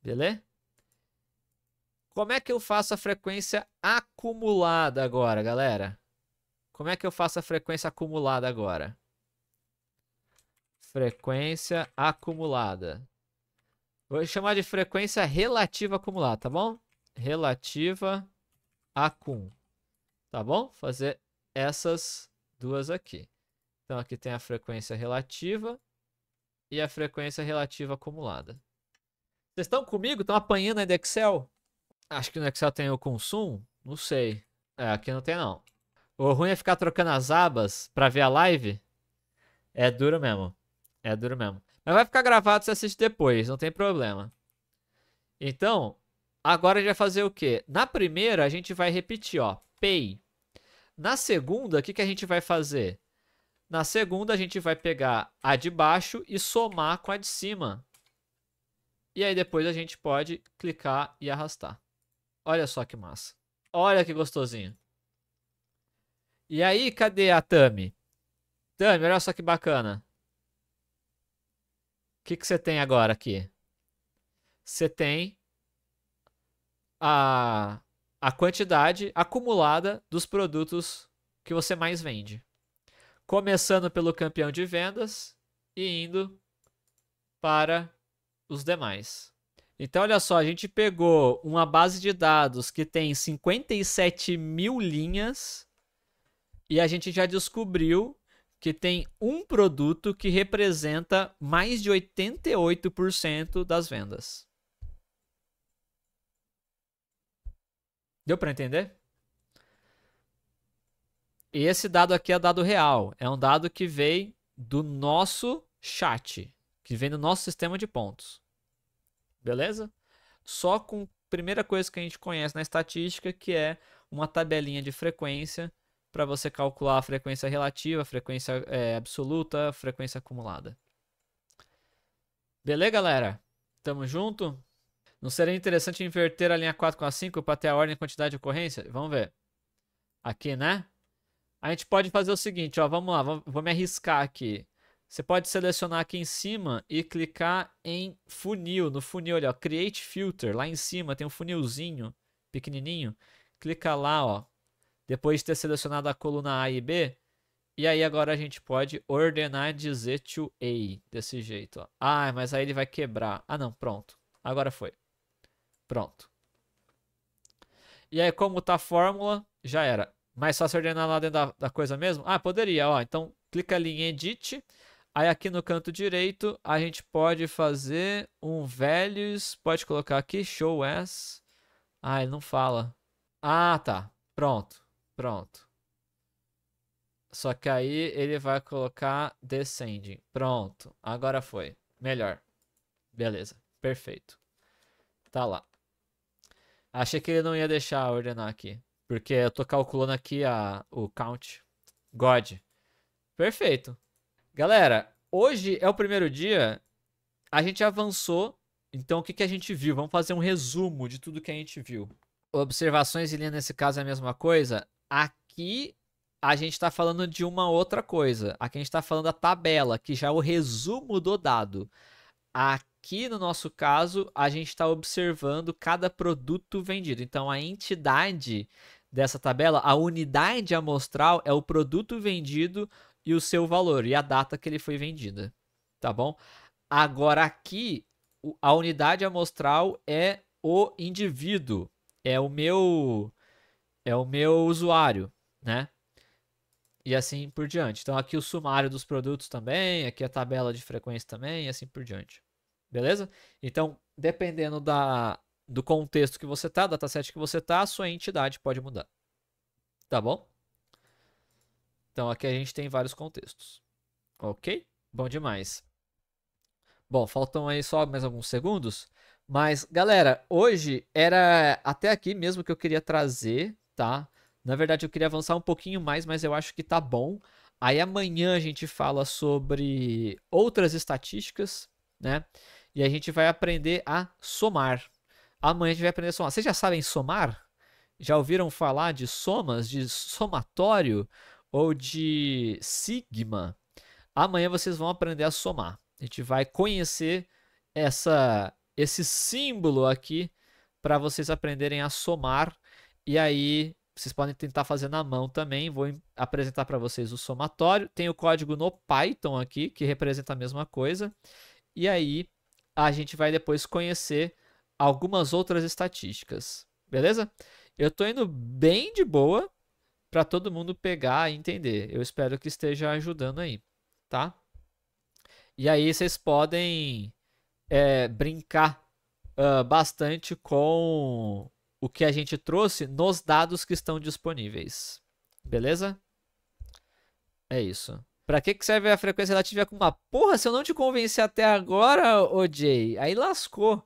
Beleza? Como é que eu faço a frequência acumulada agora, galera? Como é que eu faço a frequência acumulada agora? Frequência acumulada. Vou chamar de frequência relativa acumulada, tá bom? Relativa acum. Tá bom? Fazer essas duas aqui. Então aqui tem a frequência relativa e a frequência relativa acumulada. Vocês estão comigo? Estão apanhando aí do Excel? Acho que no Excel tem o consumo? Não sei. É, aqui não tem não. O ruim é ficar trocando as abas pra ver a live. É duro mesmo. É duro mesmo. Mas vai ficar gravado, você assiste depois, não tem problema. Então, agora a gente vai fazer o quê? Na primeira, a gente vai repetir, ó. Pay. Na segunda, o que a gente vai fazer? Na segunda, a gente vai pegar a de baixo e somar com a de cima. E aí depois a gente pode clicar e arrastar. Olha só que massa. Olha que gostosinho. E aí, cadê a Tami? Tami, olha só que bacana. O que você tem agora aqui? Você tem a quantidade acumulada dos produtos que você mais vende. Começando pelo campeão de vendas e indo para os demais. Então, olha só, a gente pegou uma base de dados que tem 57 mil linhas e a gente já descobriu que tem um produto que representa mais de 88% das vendas. Deu para entender? E esse dado aqui é dado real. É um dado que vem do nosso chat, que vem do nosso sistema de pontos. Beleza? Só com a primeira coisa que a gente conhece na estatística, que é uma tabelinha de frequência para você calcular a frequência relativa, a frequência absoluta, a frequência acumulada. Beleza, galera? Tamo junto? Não seria interessante inverter a linha 4 com a 5 para ter a ordem e quantidade de ocorrência? Vamos ver. Aqui, né? A gente pode fazer o seguinte, ó, vamos lá, vou me arriscar aqui. Você pode selecionar aqui em cima e clicar em funil, no funil ali, ó, Create Filter, lá em cima tem um funilzinho pequenininho. Clica lá, ó, depois de ter selecionado a coluna A e B. E aí agora a gente pode ordenar de Z to A, desse jeito, ó. Ah, mas aí ele vai quebrar. Ah, não, pronto. Agora foi. Pronto. E aí como tá a fórmula, já era. Mais fácil ordenar lá dentro da coisa mesmo? Ah, poderia, ó. Então clica ali em Edit. Aí aqui no canto direito a gente pode fazer um values. Pode colocar aqui show as. Ah, ele não fala. Ah, tá. Pronto. Pronto. Só que aí ele vai colocar descending. Pronto. Agora foi. Melhor. Beleza. Perfeito. Tá lá. Achei que ele não ia deixar ordenar aqui. Porque eu tô calculando aqui o count. God. Perfeito. Galera, hoje é o primeiro dia. A gente avançou. Então, o que a gente viu? Vamos fazer um resumo de tudo que a gente viu. Observações e linha nesse caso é a mesma coisa. Aqui a gente está falando de uma outra coisa. Aqui a gente está falando da tabela, que já é o resumo do dado. Aqui no nosso caso, a gente está observando cada produto vendido. Então, a entidade dessa tabela, a unidade amostral é o produto vendido e o seu valor e a data que ele foi vendida, tá bom? Agora aqui, a unidade amostral é o indivíduo, é o meu usuário, né? E assim por diante. Então aqui o sumário dos produtos também, aqui a tabela de frequência também, e assim por diante. Beleza? Então, dependendo do contexto que você tá, dataset que você tá, a sua entidade pode mudar. Tá bom? Então aqui a gente tem vários contextos. Ok? Bom demais. Bom, faltam aí só mais alguns segundos. Mas, galera, hoje era até aqui mesmo que eu queria trazer, tá? Na verdade, eu queria avançar um pouquinho mais, mas eu acho que tá bom. Aí amanhã a gente fala sobre outras estatísticas, né? E a gente vai aprender a somar. Amanhã a gente vai aprender a somar. Vocês já sabem somar? Já ouviram falar de somas, de somatório ou de sigma? amanhã vocês vão aprender a somar. A gente vai conhecer esse símbolo aqui para vocês aprenderem a somar. E aí vocês podem tentar fazer na mão também. Vou apresentar para vocês o somatório. Tem o código no Python aqui, que representa a mesma coisa. E aí a gente vai depois conhecer algumas outras estatísticas. Beleza? Eu estou indo bem de boa para todo mundo pegar e entender. Eu espero que esteja ajudando aí, tá? E aí vocês podem brincar bastante com o que a gente trouxe nos dados que estão disponíveis. Beleza? É isso. Pra que serve a frequência relativa com uma... Porra, se eu não te convenci até agora, ô Jay, aí lascou.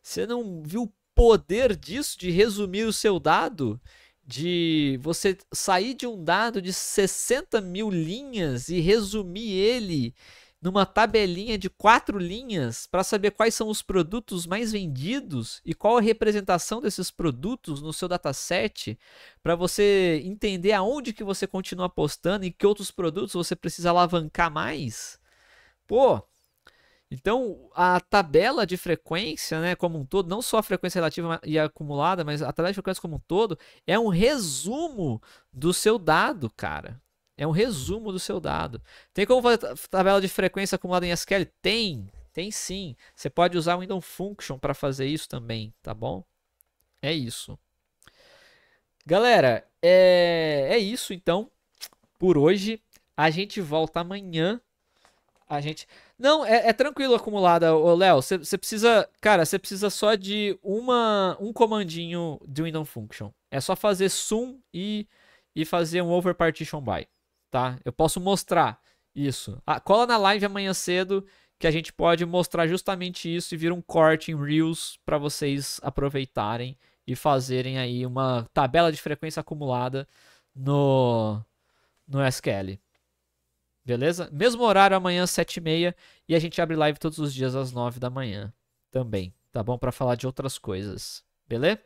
Você não viu o poder disso, de resumir o seu dado? De você sair de um dado de 60 mil linhas e resumir ele numa tabelinha de 4 linhas para saber quais são os produtos mais vendidos e qual a representação desses produtos no seu dataset, para você entender aonde que você continua apostando e que outros produtos você precisa alavancar mais. Pô, então a tabela de frequência, né, como um todo, não só a frequência relativa e acumulada, mas a tabela de frequência como um todo, é um resumo do seu dado, cara. É um resumo do seu dado. Tem como fazer tabela de frequência acumulada em SQL? Tem sim. Você pode usar o Window Function para fazer isso também, tá bom? É isso. Galera, é isso então por hoje. A gente volta amanhã. Não, é tranquilo acumulada, ô Léo. Você precisa. Cara, você precisa só de um comandinho do Window Function. É só fazer sum e fazer um over partition by. Tá? Eu posso mostrar isso. Cola na live amanhã cedo que a gente pode mostrar justamente isso e vir um corte em Reels para vocês aproveitarem e fazerem aí uma tabela de frequência acumulada no SQL. Beleza? Mesmo horário amanhã, 7h30. E a gente abre live todos os dias às 9 da manhã também. Tá bom? Para falar de outras coisas. Beleza?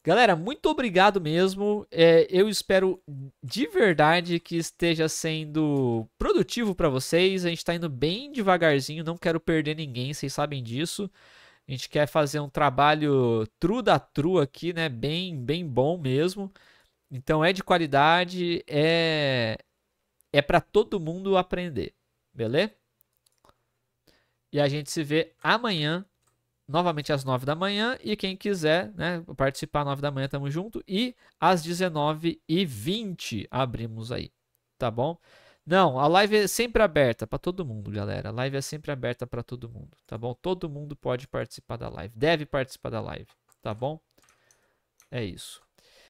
Galera, muito obrigado mesmo. Eu espero de verdade que esteja sendo produtivo para vocês. A gente está indo bem devagarzinho, não quero perder ninguém, vocês sabem disso. A gente quer fazer um trabalho true da true aqui, né? Bem bom mesmo. Então é de qualidade, é para todo mundo aprender, beleza? E a gente se vê amanhã, novamente às 9 da manhã. E quem quiser, né, participar às 9 da manhã, tamo junto. E às 19h20 abrimos aí, tá bom? Não, a live é sempre aberta para todo mundo, galera. A live é sempre aberta para todo mundo, tá bom? Todo mundo pode participar da live, deve participar da live, tá bom? É isso.